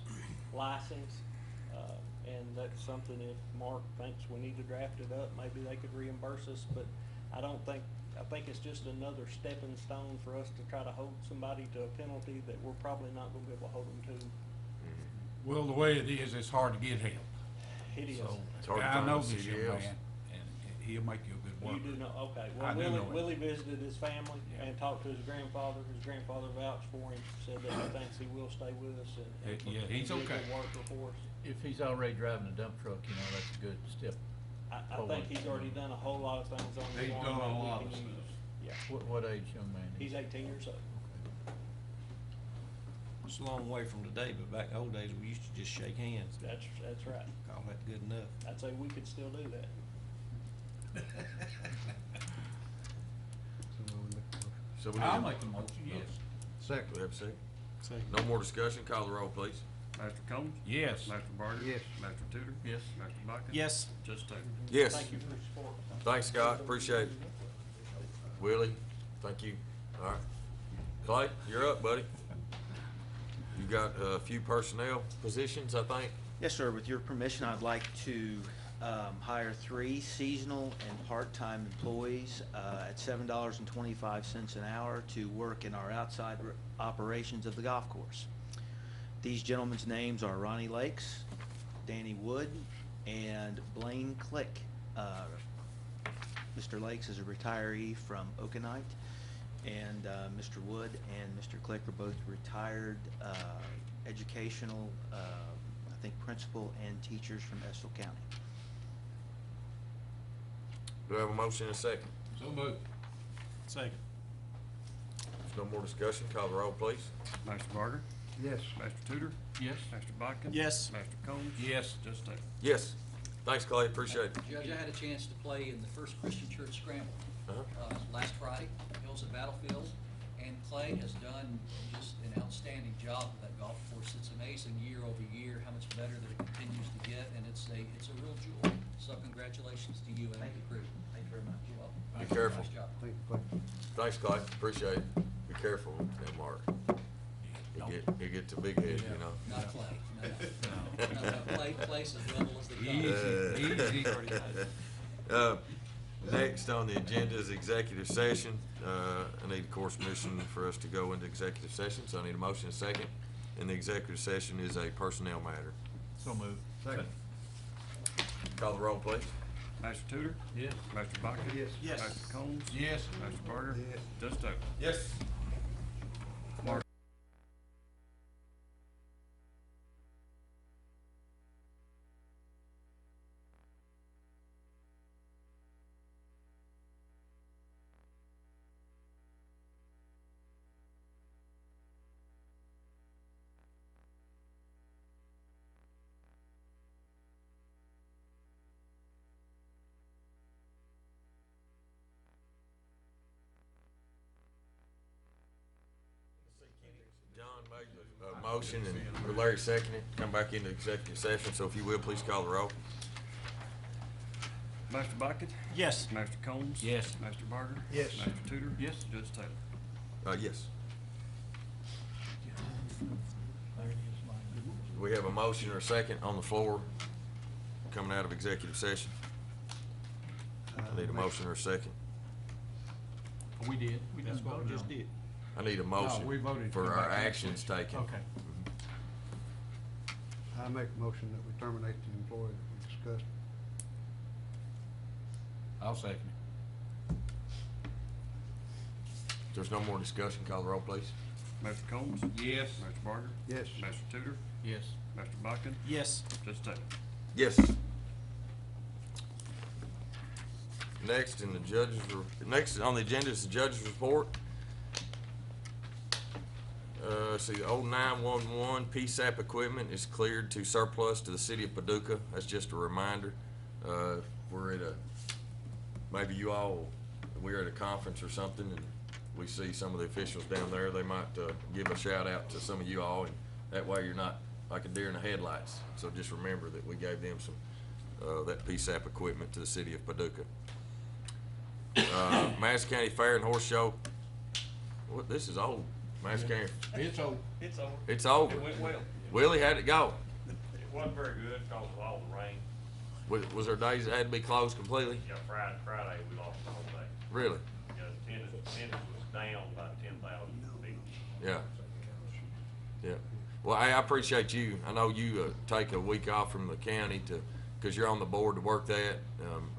license, and that's something if Mark thinks we need to draft it up, maybe they could reimburse us, but I think it's just another stepping stone for us to try to hold somebody to a penalty that we're probably not gonna be able to hold them to.
Well, the way it is, it's hard to get help.
It is.
So,
It's hard to
I
find
know
the
this young
CDLs.
man, and he'll make you a good worker.
You do know, okay.
I
Well,
do know him.
Willie visited his family
Yeah.
and talked to his grandfather. His grandfather vouched for him, said that he thinks he will stay with us and
Yeah, he's
be a
okay.
good worker for us.
If he's already driving a dump truck, you know, that's a good step.
I think he's already done a whole lot of things on the
He's
farm
done a
that we
lot
can
of
use.
stuff.
Yeah.
What age young man is
He's 18 years old.
It's a long way from today, but back in the old days, we used to just shake hands.
That's right.
Call that good enough.
I'd say we could still do that.
So we
I'll
need-
make the motion, yes.
Second.
We have a second? No more discussion, call the roll, please.
Master Combs?
Yes.
Master Barger?
Yes.
Master Tudor?
Yes.
Master Buckett?
Yes.
Judge Taylor?
Yes.
Thank you for your support.
Thanks, Scott, appreciate it. Willie, thank you. All right. Clay, you're up, buddy. You got a few personnel positions, I think.
Yes, sir. With your permission, I'd like to hire 3 seasonal and part-time employees at $7.25 an hour to work in our outside operations of the golf course. These gentlemen's names are Ronnie Lakes, Danny Wood, and Blaine Click. Mr. Lakes is a retiree from Okanite, and Mr. Wood and Mr. Click are both retired educational, I think, principal and teachers from Estill County.
Do I have a motion and a second?
So moved.
Second.
There's no more discussion, call the roll, please.
Master Barger?
Yes.
Master Tudor?
Yes.
Master Buckett?
Yes.
Master Combs?
Yes.
Judge Taylor?
Yes. Thanks, Clay, appreciate it.
Judge, I had a chance to play in the First Christian Church Scramble last Friday, Hills at Battlefield, and Clay has done just an outstanding job with that golf course. It's amazing year over year how much better that it continues to get, and it's a real jewel. So congratulations to you and the crew.
Thank you very much.
You're welcome.
Be careful.
Nice job.
Thank you, Clay.
Thanks, Clay, appreciate it. Be careful with that, Mark. You get too big head, you know.
Not Clay, no. Clay's as level as they come.
Easy.
Next on the agenda is executive session. I need, of course, permission for us to go into executive session, so I need a motion and a second. And the executive session is a personnel matter.
So moved.
Second.
Call the roll, please.
Master Tudor?
Yes.
Master Buckett?
Yes.
Yes.
Master Combs?
Yes.
Master Barger?
Yes.
Judge Taylor?
Yes.
Mark?
John made the motion and Larry seconded. Come back into executive session, so if you will, please call the roll.
Master Buckett?
Yes.
Master Combs?
Yes.
Master Barger?
Yes.
Master Tudor?
Yes.
Judge Taylor?
Yes.
Larry is mine.
We have a motion or a second on the floor coming out of executive session. I need a motion or a second.
We did. We
That's
just
what we
voted
just
on it.
did.
I need a motion
we voted to
for
come
our
back into
actions
session.
taken.
Okay.
I make a motion that we terminate the employee that we discussed.
I'll second it.
If there's no more discussion, call the roll, please.
Mr. Combs?
Yes.
Mr. Barker?
Yes.
Mr. Tudor?
Yes.
Mr. Buckin?
Yes.
Judge Taylor?
Yes. Next in the next on the agenda is the judge's report. See, the old 911 PSAP equipment is cleared to surplus to the city of Paducah. That's just a reminder. We're at maybe we're at a conference or something, and we see some of the officials down there. They might give a shout out to some of you all, and that way you're not like a deer in the headlights. So just remember that we gave them some that PSAP equipment to the city of Paducah. Madison County Fair and Horse Show. What, this is old. Madison County.
It's over.
It's over.
It's over.
It went well.
Willie, how'd it go?
It wasn't very good because of all the rain.
Was there days that had to be closed completely?
Yeah, Friday we lost the whole day.
Really?
Yeah, attendance was down by 10,000 people.
Yeah. Yeah. Well, I appreciate you. I know you take a week off from the county because you're on the board to work that,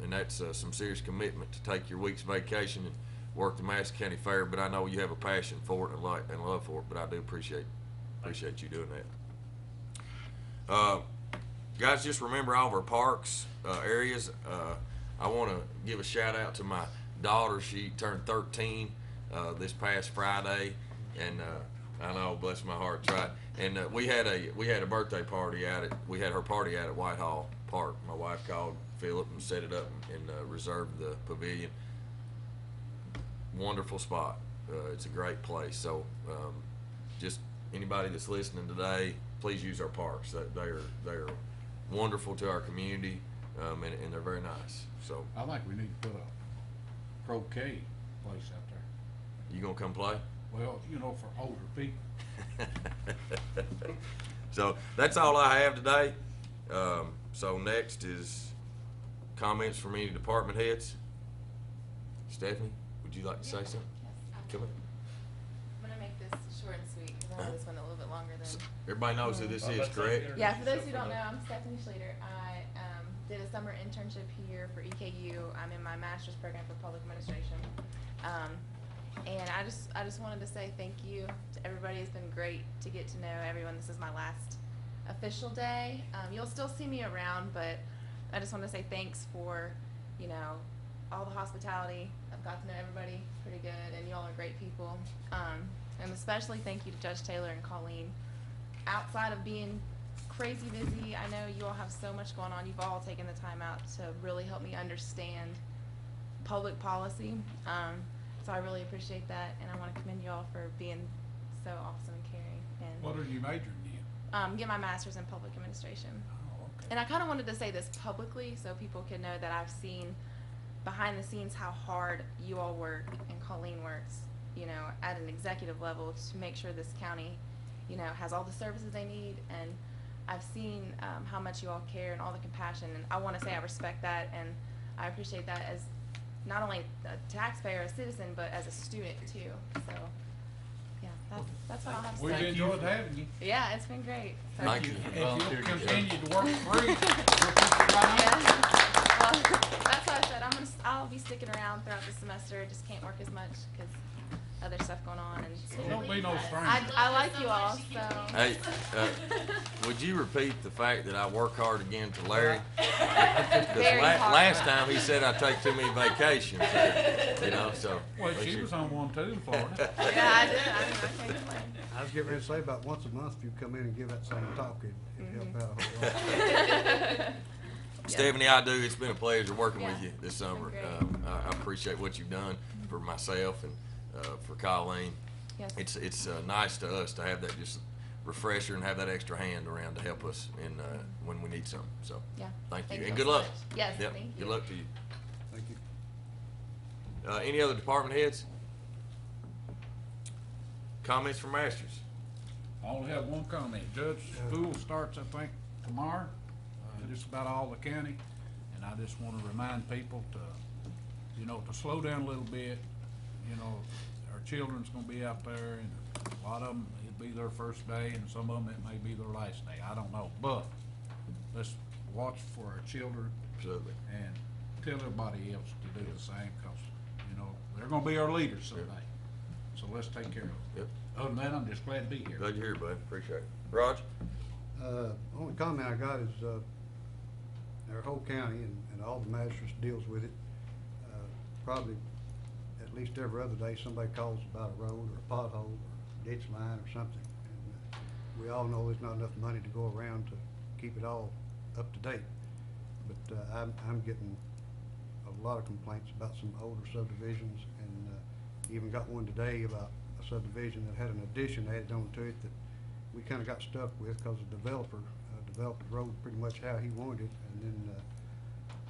and that's some serious commitment to take your week's vacation and work the Madison County Fair. But I know you have a passion for it and love for it. But I do appreciate you doing that. Guys, just remember all of our parks areas. I want to give a shout out to my daughter. She turned 13 this past Friday, and I know, bless my heart, right? And we had a birthday party we had her party out at Whitehall Park. My wife called Philip and set it up and reserved the pavilion. Wonderful spot. It's a great place. So just anybody that's listening today, please use our parks. They are wonderful to our community, and they're very nice. So
I think we need to put a croquet place out there.
you gonna come play?
Well, you know, for older people.
So that's all I have today. So next is comments from any department heads. Stephanie, would you like to say something?
Yes,
Come in.
I'm gonna make this short and sweet because I know this went a little bit longer than.
Everybody knows who this is, correct?
Yeah, for those who don't know, I'm Stephanie Schleter. I did a summer internship here for EKU. I'm in my master's program for public administration. And I just wanted to say thank you to everybody. It's been great to get to know everyone. This is my last official day. You'll still see me around, but I just want to say thanks for, you know, all the hospitality. I've got to know everybody pretty good, and you all are great people. And especially thank you to Judge Taylor and Colleen. Outside of being crazy busy, I know you all have so much going on. You've all taken the time out to really help me understand public policy. So I really appreciate that, and I want to commend you all for being so awesome and caring. And
What are you majoring in?
get my master's in public administration.
Oh, okay.
And I kind of wanted to say this publicly so people can know that I've seen behind the scenes how hard you all work and Colleen works, you know, at an executive level to make sure this county, you know, has all the services they need. And I've seen how much you all care and all the compassion, and I want to say I respect that, and I appreciate that as not only a taxpayer, a citizen, but as a student too. So, yeah, that's what I'll have to
We've
say.
enjoyed having you.
Yeah, it's been great. So.
Thank you.
If you'll continue to work free, we'll keep
Yeah.
you right on.
Well, that's why I said I'll be sticking around throughout the semester. Just can't work as much because other stuff going on. And
Don't be no stranger.
I like you all. So.
Hey, would you repeat the fact that I work hard again to Larry? Because
Very hard.
last time he said I take too many vacations, you know, so.
Well, she was on one too in Florida.
Yeah, I did. I can't complain.
I was getting ready to say about once a month, if you come in and give that same talk, it'd help out a whole lot.
Stephanie, I do. It's been a pleasure working with
Yeah.
you this summer.
Great.
I appreciate what you've done for myself and for Colleen.
Yes.
It's nice to us to have that just refresher and have that extra hand around to help us in when we need something. So
Yeah.
thank you,
Thank
and
you
good
so
luck.
much. Yes,
Yep.
thank
Good
you.
luck to you.
Thank you.
Any other department heads? Comments from masters?
I only have one comment. Judge, school starts, I think, tomorrow, just about all the county. And I just want to remind people to, you know, to slow down a little bit. You know, our children's gonna be out there, and a lot of them, it'll be their first day, and some of them, it may be their last day. I don't know. But let's watch for our children.
Absolutely.
And tell everybody else to do the same, 'cause, you know, they're gonna be our leaders someday. So let's take care of it.
Yep.
Other than that, I'm just glad to be here.
Glad you're here, bud. Appreciate it. Raj?
Only comment I got is, our whole county and all the magistrates deals with it. Probably at least every other day, somebody calls about a road or a pothole or ditch line or something. And we all know there's not enough money to go around to keep it all up to date. But I'm getting a lot of complaints about some older subdivisions, and even got one today about a subdivision that had an addition added on to it that we kind of got stuck with because the developer developed the road pretty much how he wanted it, and then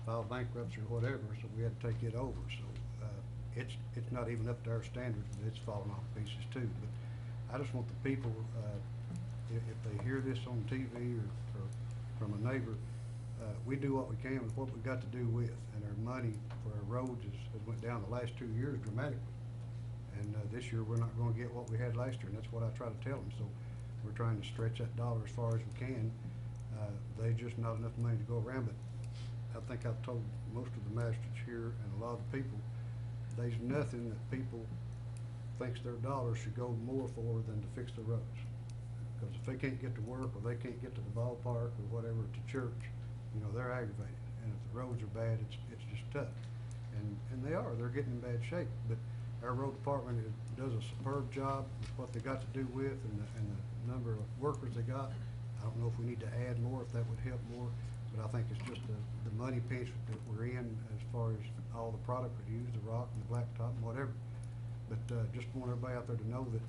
filed bankruptcy or whatever, so we had to take it over. So it's not even up to our standards, but it's falling off pieces too. But I just want the people, if they hear this on TV or from a neighbor, we do what we can with what we got to do with, and our money for our roads has went down the last 2 years dramatically. And this year we're not going to get what we had last year, and that's what I try to tell them. So we're trying to stretch that dollar as far as we can. There's just not enough money to go around, but I think I've told most of the magistrates here and a lot of people, there's nothing that people thinks their dollar should go more for than to fix the roads. Because if they can't get to work, or they can't get to the ballpark or whatever, to church, you know, they're aggravated. And if the roads are bad, it's just tough. And they're getting in bad shape. But our road department does a superb job with what they got to do with, and the number of workers they got. I don't know if we need to add more, if that would help more, but I think it's just the money pinch that we're in as far as all the product we use, the rock and the blacktop and whatever. But just want everybody out there to know that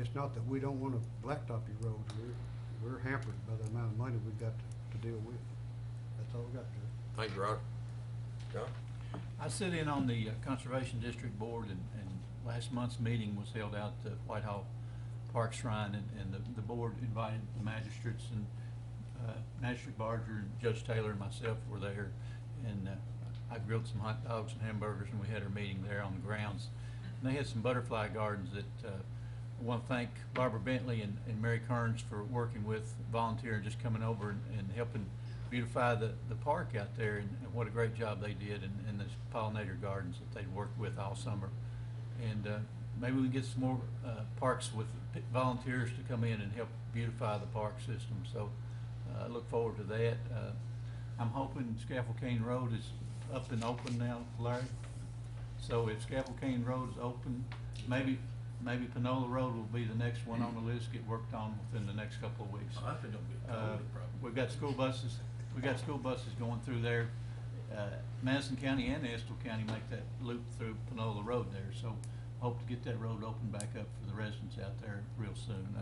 it's not that we don't want to blacktop your roads. We're hampered by the amount of money we've got to deal with. That's all we got, Joe.
Thank you, Rod. John?
I sit in on the Conservation District Board, and last month's meeting was held out at Whitehall Park Shrine, and the board invited the magistrates, and Magistrate Barger and Judge Taylor and myself were there, and I grilled some hot dogs and hamburgers, and we had our meeting there on the grounds. And they had some butterfly gardens that I want to thank Barbara Bentley and Mary Kearns for working with, volunteering, just coming over and helping beautify the park out there, and what a great job they did, and those pollinator gardens that they'd worked with all summer. And maybe we can get some more parks with volunteers to come in and help beautify the park system. So I look forward to that. I'm hoping Scaffold Cane Road is up and open now, Larry. So if Scaffold Cane Road is open, maybe Panola Road will be the next one on the list, get worked on within the next couple of weeks. Oh, I think it'll be a totally problem. We've got school buses. We've got school buses going through there. Madison County and Estill County make that loop through Panola Road there. So hope to get that road open back up for the residents out there real soon.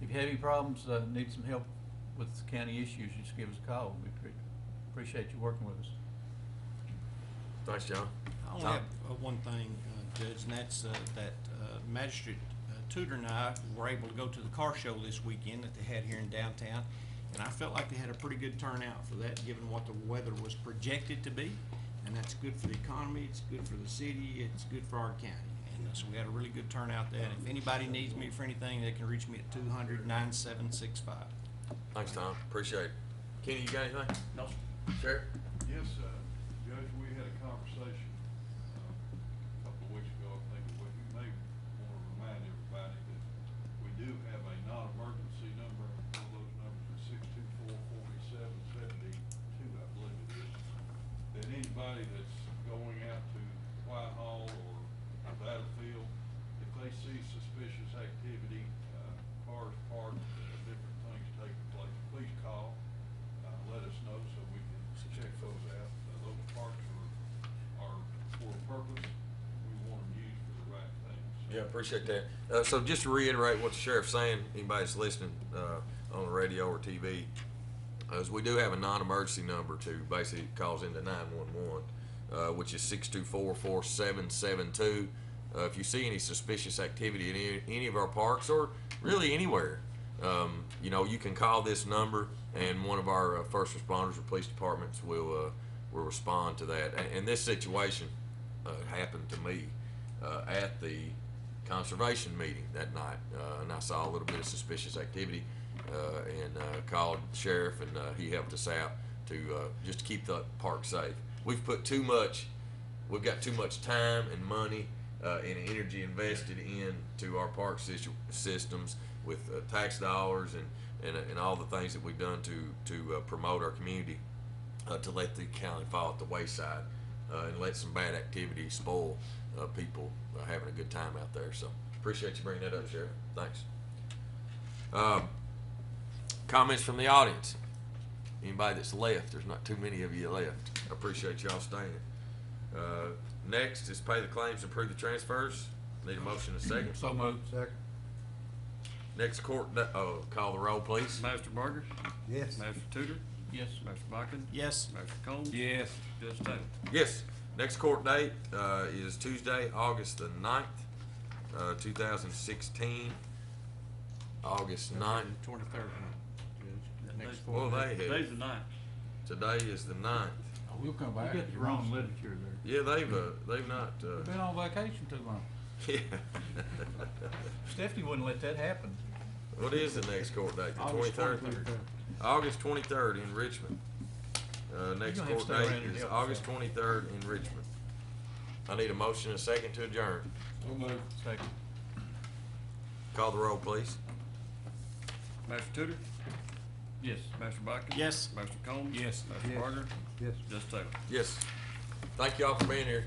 If you have any problems, need some help with county issues, just give us a call. We appreciate you working with us.
Thanks, John.
I only have one thing, Judge, and that's that Magistrate Tudor and I were able to go to the car show this weekend that they had here in downtown, and I felt like they had a pretty good turnout for that, given what the weather was projected to be, and that's good for the economy, it's good for the city, it's good for our county. And so we had a really good turnout there, and if anybody needs me for anything, they can reach me at 200-9765.
Thanks, Tom. Appreciate it. Kenny, you got anything?
No.
Sheriff?
Yes, Judge, we had a conversation a couple of weeks ago. I think we may want to remind everybody that we do have a non-emergency number. One of those numbers is 624-4772, I believe it is. That anybody that's going out to Whitehall or Battlefield, if they see suspicious activity, cars parked, different things taking place, please call. Let us know so we can check those out. Those parks are for a purpose. We want them used for the right things.
Yeah, appreciate that. So just to reiterate what the sheriff's saying, anybody that's listening on the radio or TV, is we do have a non-emergency number to basically calls into 911, which is 624-4772. If you see any suspicious activity in any of our parks or really anywhere, you know, you can call this number, and one of our first responders or police departments will respond to that. And this situation happened to me at the conservation meeting that night, and I saw a little bit of suspicious activity, and called the sheriff, and he helped us out to just to keep the park safe. We've got too much time and money and energy invested into our park systems with tax dollars and all the things that we've done to promote our community, to let the county fall at the wayside and let some bad activity spoil people having a good time out there. So appreciate you bringing that up, Sheriff. Thanks. Comments from the audience? Anybody that's left? There's not too many of you left. I appreciate y'all staying. Next is pay the claims and approve the transfers. Need a motion and a second.
So moved.
Second.
Next court, call the roll, please.
Master Burger?
Yes.
Master Tudor?
Yes.
Master Bocken?
Yes.
Master Combs?
Yes.
Judge Taylor?
Yes. Next court date is Tuesday, August the 9th, 2016. August 9th.
23rd.
Next
Well, they had.
Today's the ninth.
Today is the 9th.
Oh, we'll come
You
back.
got the wrong literature there.
Yeah, they've not.
Been on vacation too long.
Yeah.
Stephanie wouldn't let that happen.
What is the next court date? The
August
23rd?
23rd.
August 23rd in Richmond. Next
gonna have
court
to stay
date
around and
is
help
August
us out.
23rd in Richmond. I need a motion and a second to adjourn.
So moved. Second.
Call the roll, please.
Master Tudor?
Yes.
Master Bocken?
Yes.
Master Combs?
Yes.
Master
Yes.
Barger?
Yes.
Judge Taylor?
Yes. Thank you all for being here.